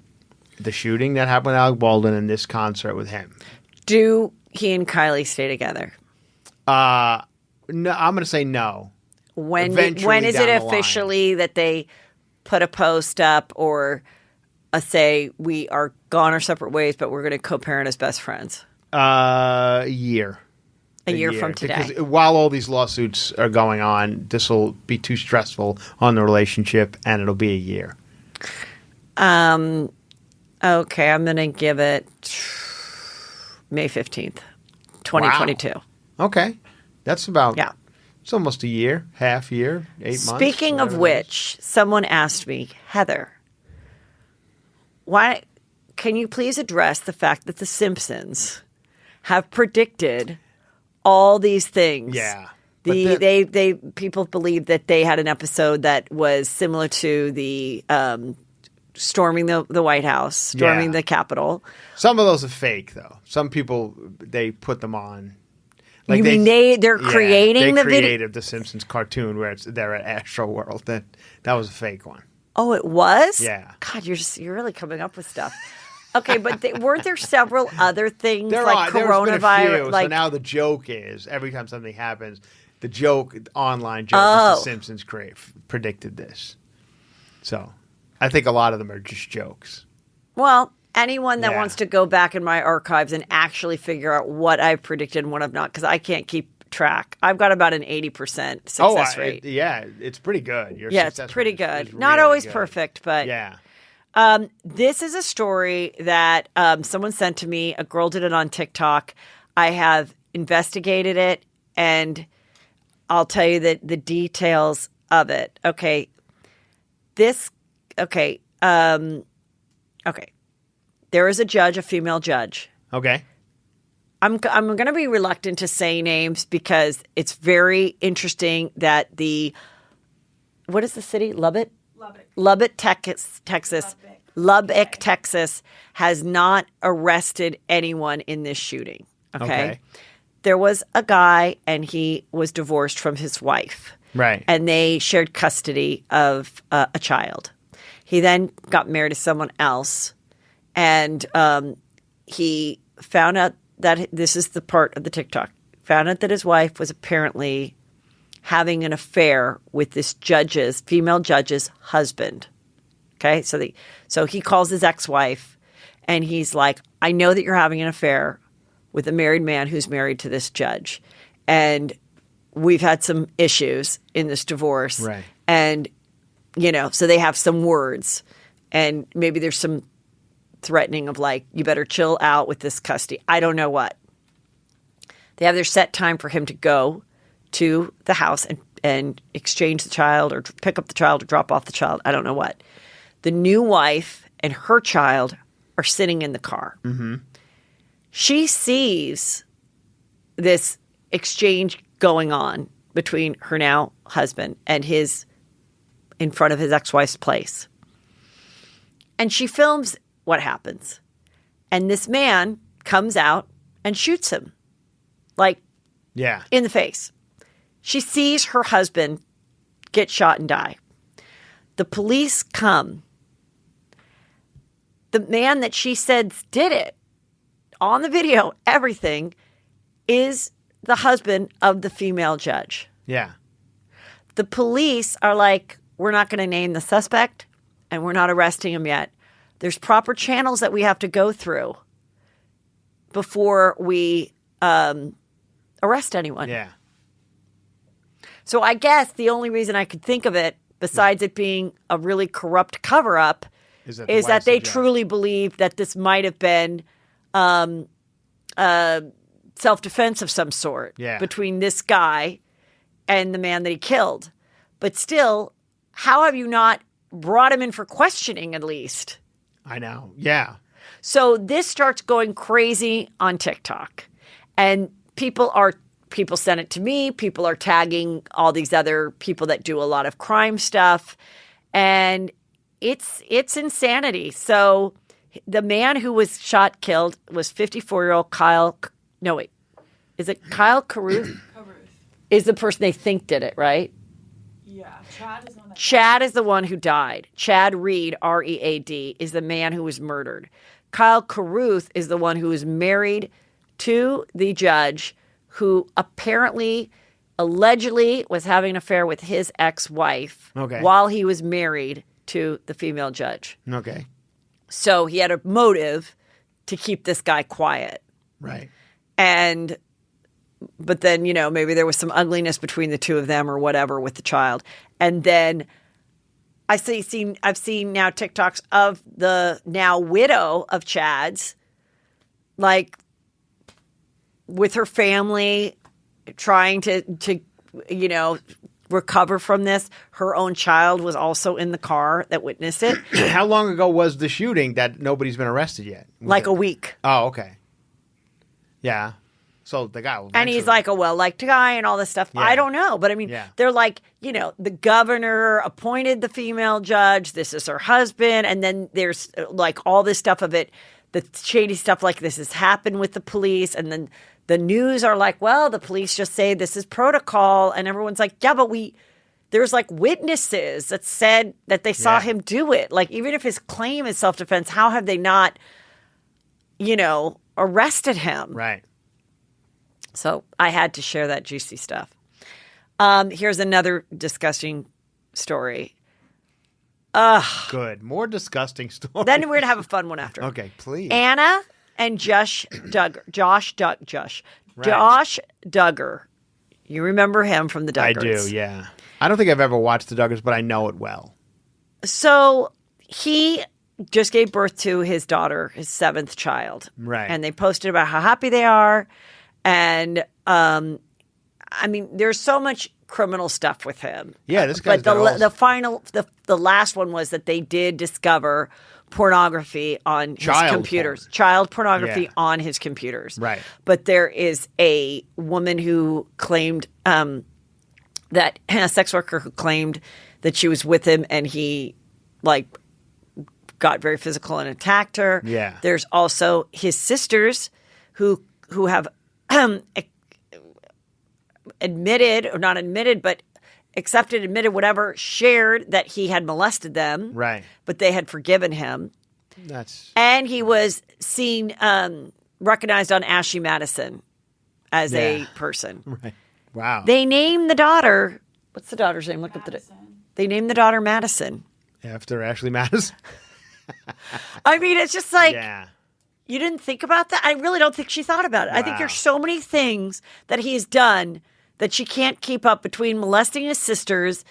the shooting that happened with Alec Baldwin and this concert with him. Do he and Kylie stay together? No, I'm going to say no. When is it officially that they put a post up or say we are gone our separate ways, but we're going to co-parent as best friends? A year. A year from today. Because while all these lawsuits are going on, this will be too stressful on the relationship, and it'll be a year. Okay, I'm going to give it May 15th, 2022. Wow. Okay. That's about, Yeah. It's almost a year, half year, 8 months. Speaking of which, someone asked me, Heather, why can you please address the fact that the Simpsons have predicted all these things? Yeah. They people believe that they had an episode that was similar to the storming the White House, storming the Capitol. Some of those are fake, though. Some people, they put them on. Like you mean they're creating the video? They created the Simpsons cartoon where they're at Astro World. That was a fake one. Oh, it was? Yeah. God, you're really coming up with stuff. Okay, but weren't there several other things like coronavirus? There's been a few, like, so now the joke is every time something happens, the online joke is the Simpsons predicted this. So I think a lot of them are just jokes. Well, anyone that wants to go back in my archives and actually figure out what I've predicted and what I've not, because I can't keep track. I've got about an 80% success rate. It's pretty good. It's pretty good. Not really always good. perfect, but yeah. This is a story that someone sent to me. A girl did it on TikTok. I have investigated it, and I'll tell you the details of it. Okay. Okay. There is a judge, a female judge. Okay. I'm going to be reluctant to say names because it's very interesting that what is the city? Lubbock, Texas. Lubbock, Texas has not arrested anyone in this shooting. Okay. There was a guy and he was divorced from his wife. Right. And they shared custody of a child. He then got married to someone else. And he found out that this is the part of the TikTok. Found out that his wife was apparently having an affair with this female judge's husband. Okay, so he calls his ex-wife, and he's like, "I know that you're having an affair with a married man who's married to this judge, and we've had some issues in this divorce, right? And so they have some words, and maybe there's some." Threatening of like, you better chill out with this custody. I don't know what. They have their set time for him to go to the house and exchange the child or pick up the child or drop off the child. I don't know what. The new wife and her child are sitting in the car. Mm-hmm. She sees this exchange going on between her now husband and in front of his ex-wife's place. And she films what happens. And this man comes out and shoots him. In the face. She sees her husband get shot and die. The police come. The man that she said did it, on the video, everything, is the husband of the female judge. Yeah. The police are like, we're not going to name the suspect, and we're not arresting him yet. There's proper channels that we have to go through before we arrest anyone. Yeah. So I guess the only reason I could think of it, besides it being a really corrupt cover-up, is that they truly believe that this might have been self-defense of some sort between this guy and the man that he killed. But still, how have you not brought him in for questioning at least? I know. Yeah. So this starts going crazy on TikTok. And people send it to me. People are tagging all these other people that do a lot of crime stuff. And it's insanity. So the man who was killed was 54-year-old Kyle. No, wait. Is it Kyle Caruth? Is the person they think did it, right? Yeah. Chad is the one who died. Chad Reed, R-E-A-D, is the man who was murdered. Kyle Caruth is the one who was married to the judge who allegedly was having an affair with his ex-wife while he was married to the female judge. Okay. So he had a motive to keep this guy quiet. Right. But then, maybe there was some ugliness between the two of them or whatever with the child. And then I've seen now TikToks of the now widow of Chad's, like with her family trying to recover from this. Her own child was also in the car that witnessed it. How long ago was the shooting that nobody's been arrested yet? Like a week. Oh, okay. Yeah. So the guy will and he's like a well-liked guy and all this stuff. Yeah. I don't know. But I mean, they're like, the governor appointed the female judge. This is her husband. And then there's like all this stuff of it, the shady stuff like this has happened with the police. And then the news are like, well, the police just say this is protocol. And everyone's like, yeah, but there's like witnesses that said that they saw him do it. Like, even if his claim is self-defense, how have they not, arrested him? Right. So I had to share that juicy stuff. Here's another disgusting story. Good. More disgusting stories. Then we're going to have a fun one after. Okay, please. Anna and Josh Duggar. Right. Josh Duggar. You remember him from the Duggars. I do, yeah. I don't think I've ever watched the Duggars, but I know it well. So he just gave birth to his daughter, his 7th child. Right. And they posted about how happy they are. And, I mean, there's so much criminal stuff with him. Yeah, this guy's But the last one was that they did discover pornography on his computers. Child pornography on his computers. Right. But there is a woman who claimed that a sex worker who claimed that she was with him and he got very physical and attacked her. Yeah. There's also his sisters who have admitted, or not admitted, but admitted, whatever, shared that he had molested them. Right. But they had forgiven him. And he was seen, recognized on Ashley Madison as a person. Right. Wow. They named the daughter, what's the daughter's name? Look up they named the daughter Madison. After Ashley Madison? I mean, it's just like, you didn't think about that? I really don't think she thought about it. Wow. I think there's so many things that he's done that she can't keep up between molesting his sisters,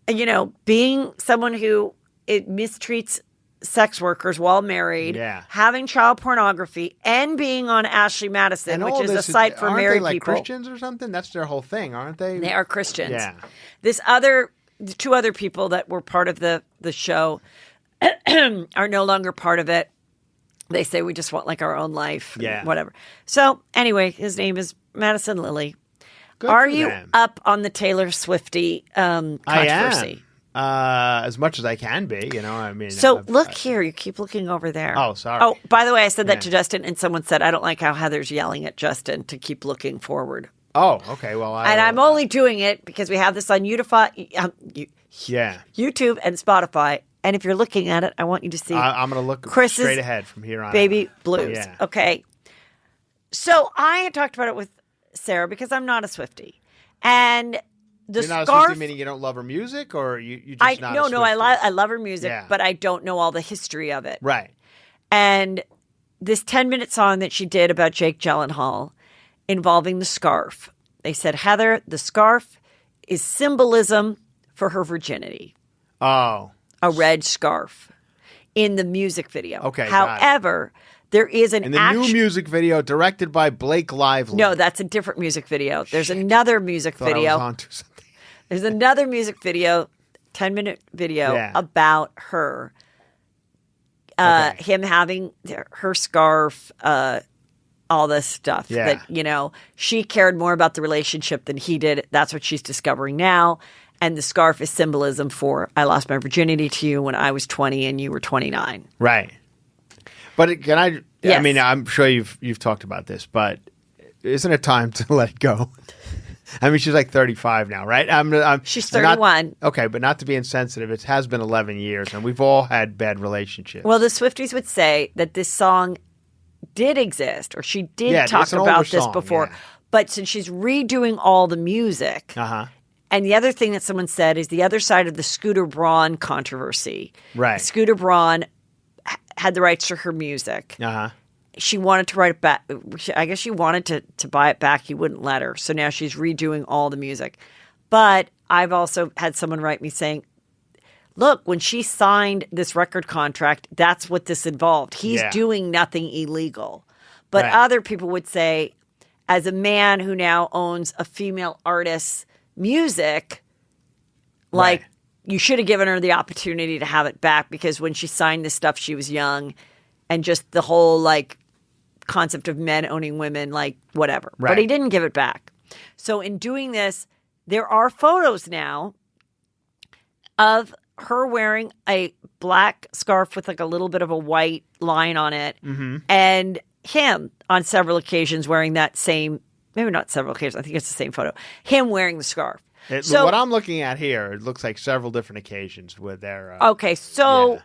and, being someone who mistreats sex workers while married, having child pornography, and being on Ashley Madison, which is a site for married they people. Christians or something? That's their whole thing, aren't they? They are Christians. Yeah. The 2 other people that were part of the show are no longer part of it. They say we just want our own life, whatever. So anyway, his name is Madison Lilly. Good are for you them. up on the Taylor Swiftie controversy? I am. As much as I can be, I mean. So look here. You keep looking over there. Oh, sorry. Oh, by the way, I said that to Justin, and someone said, I don't like how Heather's yelling at Justin to keep looking forward. Oh, okay. Well, I'm only doing it because we have this on YouTube and Spotify. And if you're looking at it, I want you to see. I'm going to look Chris's straight ahead from here on. Baby blues. Yeah. Okay. So I had talked about it with Sarah because I'm not a Swiftie, and the You're not scarf. a Swiftie, meaning you don't love her music, or you just not. No, I love her music, but I don't know all the history of it. Right. And this 10-minute song that she did about Jake Gyllenhaal involving the scarf. They said, Heather, the scarf is symbolism for her virginity. Oh. A red scarf in the music video. Okay. However, there is an new music video directed by Blake Lively. No, that's a different music video. There's another music video. I was onto something. There's another music video, 10-minute video about her. Him having her scarf, all this stuff. Yeah. That, she cared more about the relationship than he did. That's what she's discovering now. And the scarf is symbolism for I lost my virginity to you when I was 20 and you were 29. Right. But can I? Yes. I mean, I'm sure you've talked about this, but isn't it time to let it go? I mean, she's like 35 now, right? She's 31. Okay, but not to be insensitive, it has been 11 years, and we've all had bad relationships. Well, the Swifties would say that this song did exist, or she did talk about this before. Yeah. But since she's redoing all the music, and the other thing that someone said is the other side of the Scooter Braun controversy. Right. Scooter Braun had the rights to her music. she wanted to write it back. I guess she wanted to buy it back. He wouldn't let her. So now she's redoing all the music. But I've also had someone write me saying, look, when she signed this record contract, that's what this involved. He's doing nothing illegal. But other people would say, as a man who now owns a female artist's music, like, you should have given her the opportunity to have it back, because when she signed this stuff, she was young, and just the whole, like, concept of men owning women, like, whatever. Right. But he didn't give it back. So in doing this, there are photos now of her wearing a black scarf with, like, a little bit of a white line on it, and him on several occasions wearing that same, maybe not several occasions, I think it's the same photo, him wearing the scarf. So what I'm looking at here, it looks like several different occasions with their... okay, so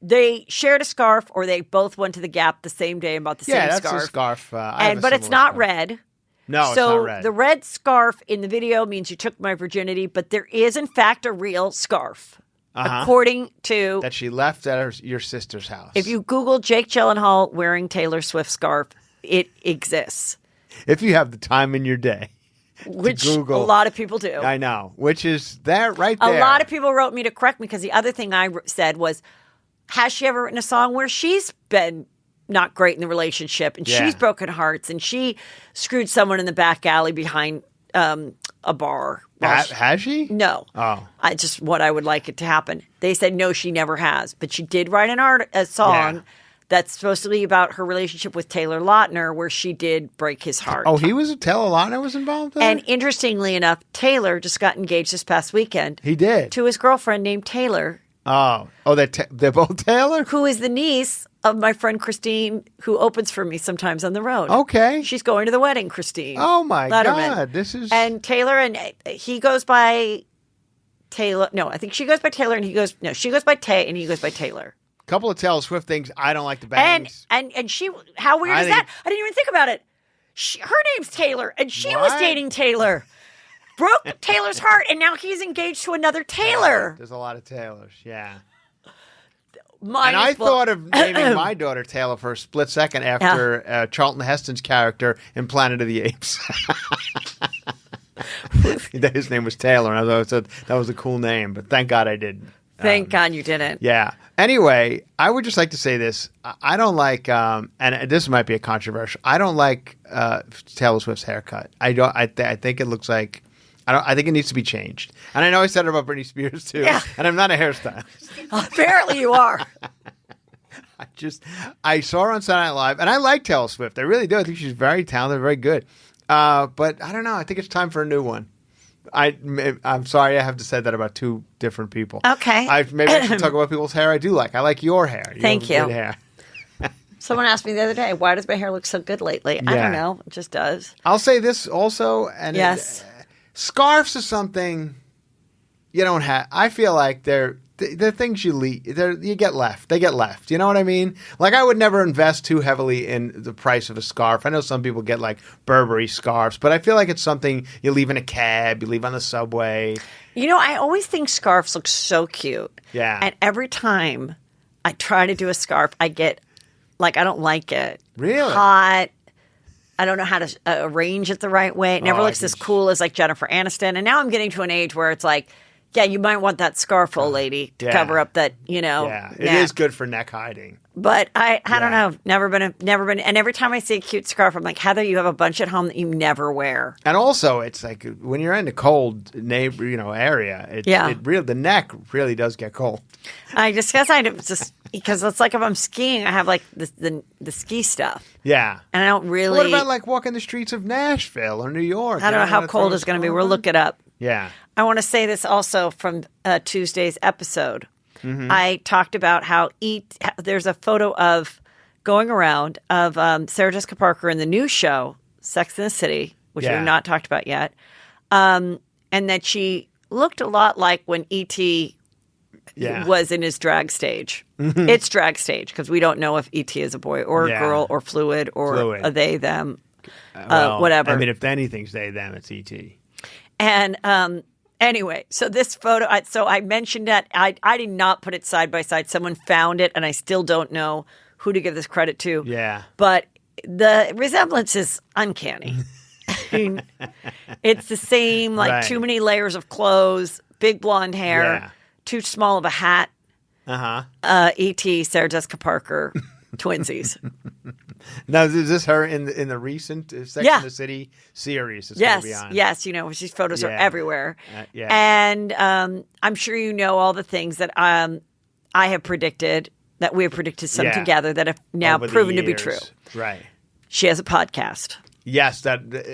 they shared a scarf, or they both went to the Gap the same day and bought the same scarf. Yeah, that's a scarf. But it's not red. No, so it's not red. The red scarf in the video means you took my virginity, but there is, in fact, a real scarf, according to... that she left at your sister's house. If you Google Jake Gyllenhaal wearing Taylor Swift scarf, it exists. If you have the time in your day. Which Google. a lot of people do. I know. Which is there, right there. A lot of people wrote me to correct me, because the other thing I said was, has she ever written a song where she's been not great in the relationship, and she's broken hearts, and she screwed someone in the back alley behind a bar? Has she? No. Oh. Just what I would like it to happen. They said, no, she never has. But she did write a song that's supposed to be about her relationship with Taylor Lautner, where she did break his heart. Oh, Taylor Lautner was involved in And interestingly enough, Taylor just got engaged this past weekend. He did. To his girlfriend named Taylor. Oh, they're both Taylor? Who is the niece of my friend Christine, who opens for me sometimes on the road. Okay. She's going to the wedding, Christine. Oh, my Letterman. God. This is... And Taylor, and he goes by Taylor. No, I think she goes by Taylor, and he goes... No, she goes by Tay, and he goes by Taylor. Couple of Taylor Swift things. I don't like the bangs. And she... How weird is that? I didn't even think about it. Her name's Taylor, and she was dating Taylor. Broke Taylor's heart, and now he's engaged to another Taylor. There's a lot of Taylors, yeah. And Minus I thought of naming my daughter Taylor for a split second after Charlton Heston's character in Planet of the Apes. His name was Taylor, and I thought that was a cool name, but thank God I didn't. Thank God you didn't. Yeah. Anyway, I would just like to say this. I don't like, and this might be a controversial, I don't like Taylor Swift's haircut. I think it looks like... I think it needs to be changed. And I know I said it about Britney Spears, too. Yeah. And I'm not a hairstylist. Apparently you are. I saw her on Saturday Night Live, and I like Taylor Swift. I really do. I think she's very talented, very good. But I don't know. I think it's time for a new one. I'm sorry I have to say that about two different people. Okay. Maybe I should talk about people's hair I do like. I like your hair. Thank you. Good hair. Someone asked me the other day, why does my hair look so good lately? Yeah. I don't know. It just does. I'll say this also. And yes. Scarves are something you don't have. I feel like they're things you leave. You get left. They get left. You know what I mean? Like, I would never invest too heavily in the price of a scarf. I know some people get like Burberry scarves, but I feel like it's something you leave in a cab, you leave on the subway. You know, I always think scarves look so cute. Yeah. And every time I try to do a scarf, I get like, I don't like it. Really? Hot. I don't know how to arrange it the right way. It never looks as cool as like Jennifer Aniston. And now I'm getting to an age where it's like, yeah, you might want that scarf, old lady, to cover up that, Yeah, it is good for neck hiding. But I don't know. Never been. And every time I see a cute scarf, I'm like, Heather, you have a bunch at home that you never wear. And also, it's like when you're in a cold area, the neck really does get cold. I guess because it's like if I'm skiing, I have like the ski stuff. Yeah. And I don't really. What about like walking the streets of Nashville or New York? I don't know how cold it's going to be. We'll look it up. Yeah. I want to say this also from Tuesday's episode. Mm-hmm. I talked about how there's a photo of going around of Sarah Jessica Parker in the new show, Sex and the City, which we've not talked about yet, and that she looked a lot like when E.T. was in his drag stage. Mm-hmm. It's drag stage because we don't know if E.T. is a boy or a girl or fluid or a they, them, whatever. I mean, if anything's they, them, it's E.T. And anyway, so this photo, I mentioned that. I did not put it side by side. Someone found it, and I still don't know who to give this credit to. Yeah. But the resemblance is uncanny. I mean, it's the same, like Right. too many layers of clothes, big blonde hair, Yeah. too small of a hat. Uh-huh. E.T., Sarah Jessica Parker, twinsies. Now, is this her in the recent Sex Yeah. and the City series? It's Yes, gonna be on? yes, you know, these photos are Yeah. everywhere. Yeah. And I'm sure you know all the things that I have predicted, that we have predicted some Yeah. together that have now Over the proven to be years. true. Right. She has a podcast. Yes,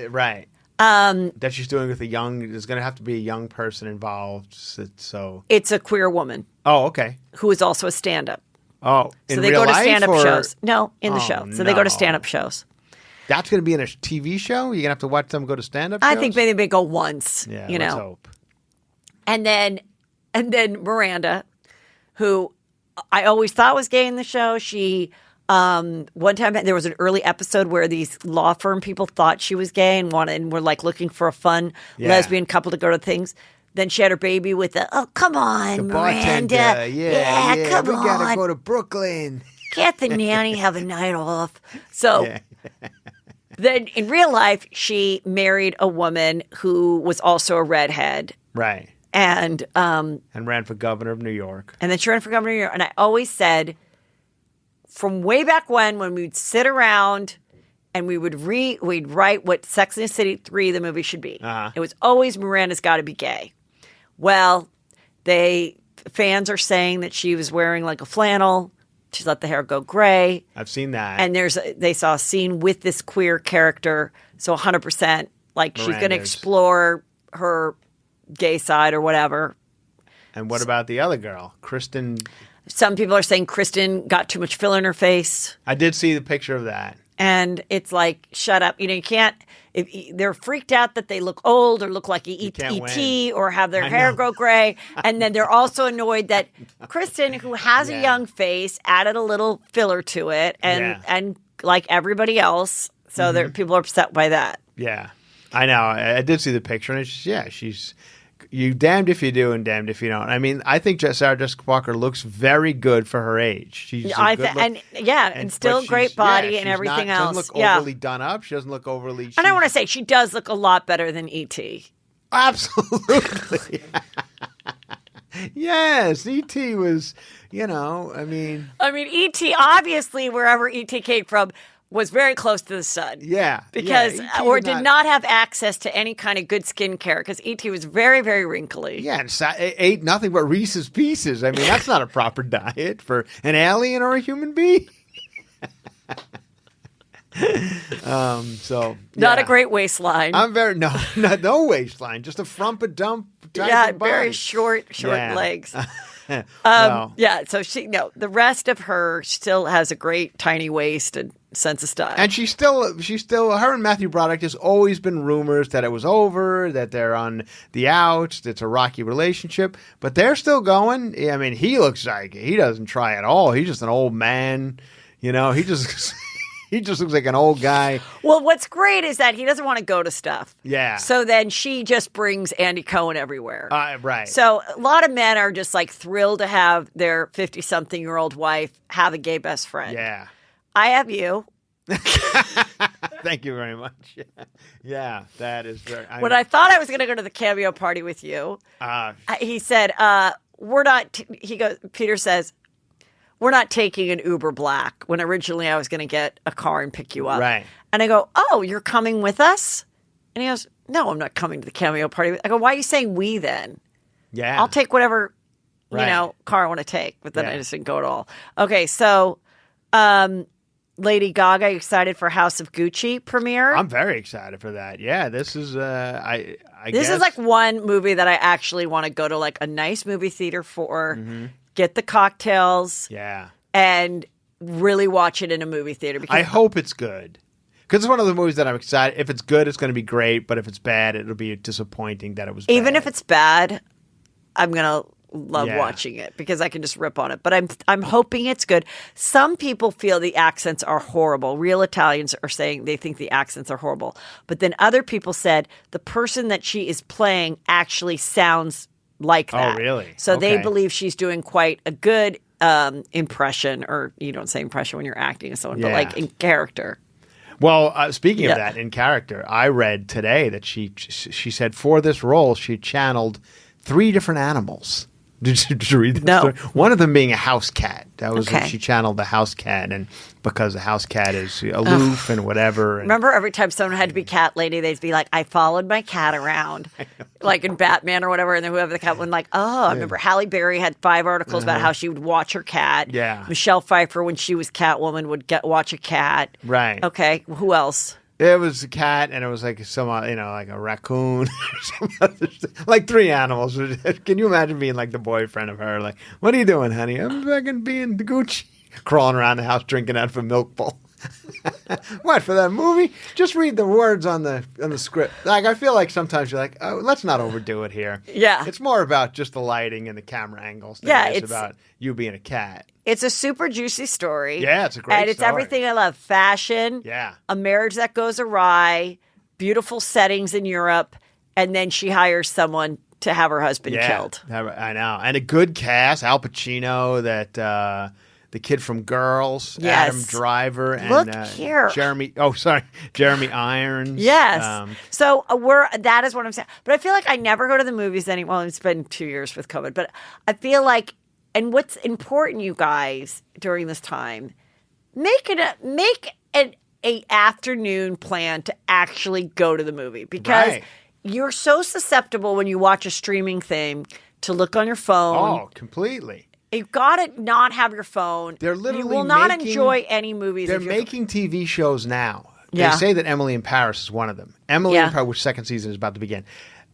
right. That she's doing with there's going to have to be a young person involved. So. It's a queer woman Oh, okay. who is also a stand-up. Oh, So in they real go to life, stand-up or- shows. No, in the Oh, show. So they go to no. stand-up shows. That's going to be in a TV show? You're going to have to watch them go to stand-up shows? I think maybe they go once, Yeah, you let's know. hope. And then Miranda, who I always thought was gay in the show, she one time there was an early episode where these law firm people thought she was gay and were like looking for a fun Yeah. lesbian couple to go to things. Then she had her baby with come on, The Miranda. bartender. Yeah. come we on. got to go to Brooklyn. Can't the nanny have a night off? So Yeah. then in real life, she married a woman who was also a redhead. Right. And And ran for governor of New York. And then she ran for governor of New York. And I always said, from way back when we'd sit around and we'd write what Sex and the City 3, the movie, should be. Uh-huh. It was always Miranda's got to be gay. Well, fans are saying that she was wearing like a flannel. She's let the hair go gray. I've seen that. And they saw a scene with this queer character. So 100%, like she's going to Miranda's. explore her gay side or whatever. And what about the other girl, Kristen? Some people are saying Kristen got too much filler in her face. I did see the picture of that. And it's like, shut up. You know, you can't. They're freaked out that they look old or look like can't E.T. or have their I hair know. grow gray. And then they're also annoyed that Kristen, who has a young face, added a little filler to it. And like everybody else. So people are upset by that. Yeah, I know. I did see the picture, and she's you damned if you do and damned if you don't. I mean, I think Sarah Jessica Parker looks very good for her age. She's a good and still but great she's- body yeah, and she's everything not, else. Doesn't look overly done up. She doesn't look overly. And I want to say she does look a lot better than E.T. Absolutely. Yes, E.T. was. I mean, E.T. obviously wherever E.T. came from was very close to the sun. yeah, Because, yeah, E.T. or was did not have access to any kind of good skincare because E.T. was very, very wrinkly. Yeah, and ate nothing but Reese's Pieces. I mean, that's not a proper diet for an alien or a human being. So Not yeah. a great waistline. I'm very no waistline, just a frump a dump. type yeah, of body. very short Yeah. legs. Well, Yeah, so the rest of her still has a great tiny waist and sense of style. and she's still her and Matthew Broderick. There's always been rumors that it was over, that they're on the outs. It's a rocky relationship, but they're still going. I mean, he looks like he doesn't try at all. He's just an old man. He just. He just looks like an old guy. Well, what's great is that he doesn't want to go to stuff. Yeah. So then she just brings Andy Cohen everywhere. Right. So a lot of men are just like thrilled to have their 50-something-year-old wife have a gay best friend. Yeah. I have you. Thank you very much. Yeah, that is very. When I thought I was going to go to the cameo party with you, he said, "We're not." Peter says, "We're not taking an Uber Black." When originally I was going to get a car and pick you up. Right. And I go, "Oh, you're coming with us?" And he goes, "No, I'm not coming to the cameo party." I go, "Why are you saying we then?" Yeah. I'll take whatever, Right. car I want to take, but then Yeah. I just didn't go at all. Okay, so Lady Gaga, you excited for House of Gucci premiere? I'm very excited for that. Yeah, this is I This guess. is like one movie that I actually want to go to like a nice movie theater for, get the cocktails, Yeah. and really watch it in a movie theater. Because I hope it's good. Because it's one of the movies that I'm excited. If it's good, it's going to be great. But if it's bad, it'll be disappointing that it was even bad. if it's bad, I'm gonna love Yeah. watching it because I can just rip on it. But I'm hoping it's good. Some people feel the accents are horrible. Real Italians are saying they think the accents are horrible. But then other people said the person that she is playing actually sounds like that. Oh, really? So they Okay. believe she's doing quite a good impression, or you don't say impression when you're acting as someone, but Yeah. like in character. Well, speaking Yeah. of that, in character, I read today that she said for this role she channeled 3 different animals. Did you read that No. story? One of them being a house cat. That was Okay. she channeled the house cat, and because the house cat is aloof and whatever. And, Remember every time someone had to be cat lady, they'd be like, I followed my cat around, like in Batman or whatever. And then whoever the cat one, like, I remember Halle Berry had 5 articles about how she would watch her cat. Yeah. Michelle Pfeiffer, when she was Catwoman, would watch a cat. Right. Okay. Who else? It was a cat, and it was like some, like a raccoon, some other like 3 animals. Can you imagine being like the boyfriend of her? Like, what are you doing, honey? I'm fucking being the Gucci, crawling around the house drinking out of a milk bowl. What, for that movie? Just read the words on the script. Like, I feel like sometimes you're like, oh, let's not overdo it here. Yeah. It's more about just the lighting and the camera angles than Yeah, it is it's- about you being a cat. It's a super juicy story. Yeah, it's a great And it's story. everything I love. Fashion. Yeah. A marriage that goes awry. Beautiful settings in Europe. And then she hires someone to have her husband killed. I know. And a good cast. Al Pacino, the kid from Girls, Yes. Adam Driver, and Look here. Jeremy Irons. Yes. So that is what I'm saying. But I feel like I never go to the movies anymore. Well, it's been 2 years with COVID, but I feel like, and what's important, you guys, during this time, make an afternoon plan to actually go to the movie, because Right. you're so susceptible when you watch a streaming thing to look on your phone. Oh, completely. You've got to not have your phone. They're literally you will not making- enjoy any movies. They're if you're- making TV shows now. Yeah. They say that Emily in Paris is one of them. Emily Yeah. in Paris, which second season is about to begin,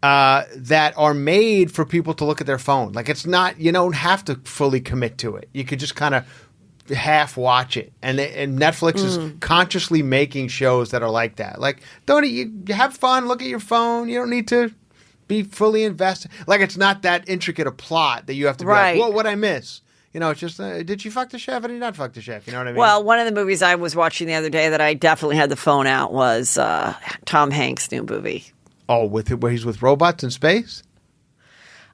that are made for people to look at their phone. Like, it's not, you don't have to fully commit to it. You could just kind of half watch it. And Netflix is consciously making shows that are like that. Like, you have fun, look at your phone. You don't need to be fully invested. Like, it's not that intricate a plot that you have to be Right. like, what'd I miss? It's just, did she fuck the chef or did he not fuck the chef? You know what I mean? Well, one of the movies I was watching the other day that I definitely had the phone out was Tom Hanks' new movie. Oh, where he's with robots in space?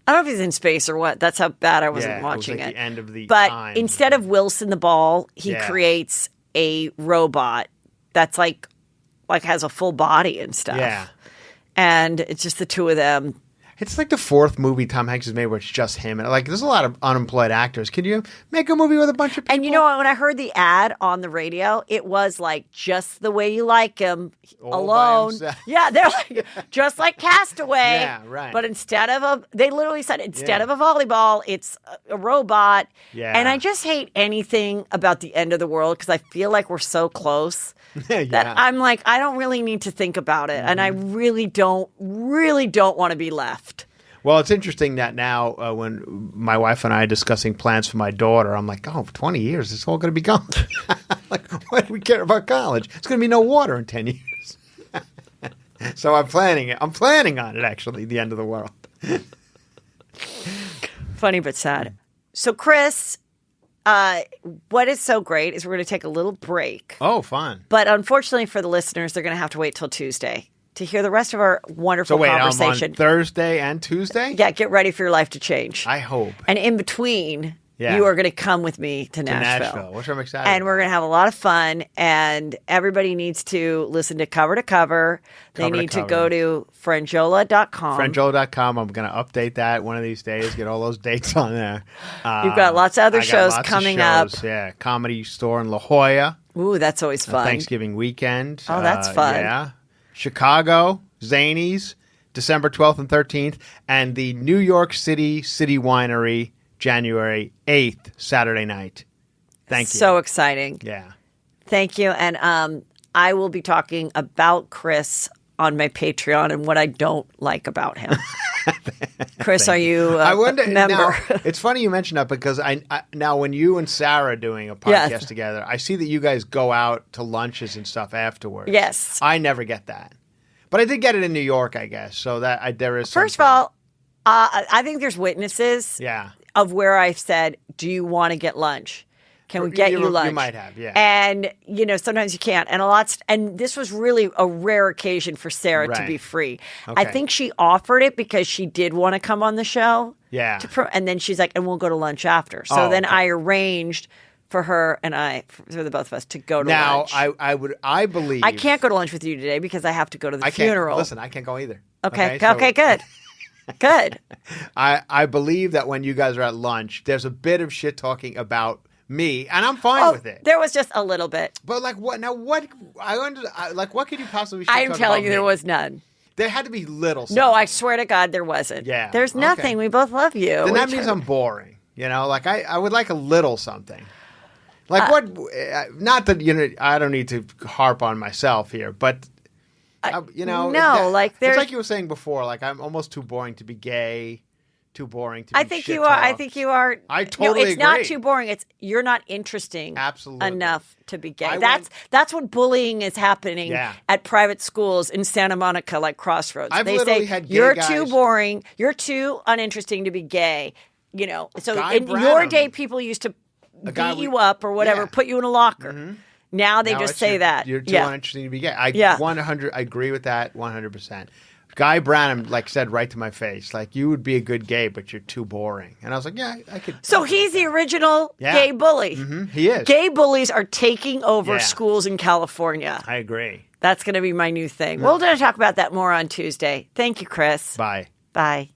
I don't know if he's in space or what. That's how bad I wasn't Yeah, watching it was like it. the end of the But time. instead of Wilson the ball, he Yeah. creates a robot that's like has a full body and stuff. Yeah. And it's just the two of them. It's like the 4th movie Tom Hanks has made where it's just him. And like, there's a lot of unemployed actors. Can you make a movie with a bunch of people? And you know what? When I heard the ad on the radio, it was like just the way you like him, All by alone. himself. Yeah, they're like just like Castaway. Yeah, right. But instead of they literally said instead Yeah. of a volleyball, it's a robot. Yeah. And I just hate anything about the end of the world because I feel like we're so close Yeah. that I'm like, I don't really need to think about it, and I really don't want to be left. Well, it's interesting that now when my wife and I are discussing plans for my daughter, I'm like, 20 years, it's all going to be gone. Like, why do we care about college? It's going to be no water in 10 years. So I'm planning it. I'm planning on it, actually, the end of the world. Funny but sad. So, Chris, what is so great is we're going to take a little break. Oh, fun. But unfortunately for the listeners, they're going to have to wait till Tuesday to hear the rest of our wonderful So wait, I'm conversation. on Thursday and Tuesday? Yeah, get ready for your life to change. I hope. And in between, Yeah. you are going to come with me to Nashville. Which I'm excited And we're about. going to have a lot of fun. And everybody needs to listen to Cover to Cover. They Cover to need to Cover. go to franjola.com. Franjola.com. I'm going to update that one of these days, get all those dates on there. You've got lots of other I got shows lots of coming shows, up. Yeah. Comedy Store in La Jolla. Ooh, that's always fun. Thanksgiving weekend. Oh, that's fun. Yeah. Chicago, Zanies, December 12th and 13th. And the New York City Winery, January 8th, Saturday night. Thank you. So exciting. Yeah. Thank you. And I will be talking about Chris on my Patreon and what I don't like about him. Chris, are you I a wonder. member? Now, it's funny you mentioned that because I now when you and Sarah are doing a podcast Yes. together, I see that you guys go out to lunches and stuff afterwards. Yes. I never get that, but I did get it in New York, I guess. So that there is. First of something. all, I think there's witnesses yeah, of where I've said, do you want to get lunch? Can we get you lunch? You might have, yeah. And, sometimes you can't. And this was really a rare occasion for Sarah to be free. Okay. I think she offered it because she did want to come on the show. Yeah. And then she's like, and we'll go to lunch after. So then I arranged for her and for the both of us to go to lunch. Now, I believe. I can't go to lunch with you today because I have to go to the funeral. Listen, I can't go either. Okay, good. Good. I believe that when you guys are at lunch, there's a bit of shit talking about me, and I'm fine with it. There was just a little bit. But what could you possibly shit I'm talk telling about you, me? there was none. There had to be little something. No, I swear to God, there wasn't. Yeah. There's nothing. Okay. We both love you. Then that means I'm boring. I would like a little something. Like what? Not that I don't need to harp on myself here, but no, it's there's like you were saying before. Like I'm almost too boring to be gay. Too boring to be I think you are. I totally it's agree. not too boring. It's you're not interesting enough to be gay. That's what bullying is happening at private schools in Santa Monica, like Crossroads. They say had gay you're guys. too boring. You're too uninteresting to be gay. So Guy in Branham, your day, people used to beat you up or whatever, put you in a locker. Mm-hmm. Now they just say that you're too uninteresting to be gay. I 100. I agree with that 100%. Guy Branham said right to my face, you would be a good gay, but you're too boring. And I was like, yeah, I could. So he's the original gay bully. Mm-hmm. He is. Gay bullies are taking over schools in California. I agree. That's going to be my new thing. We're going to talk about that more on Tuesday. Thank you, Chris. Bye. Bye.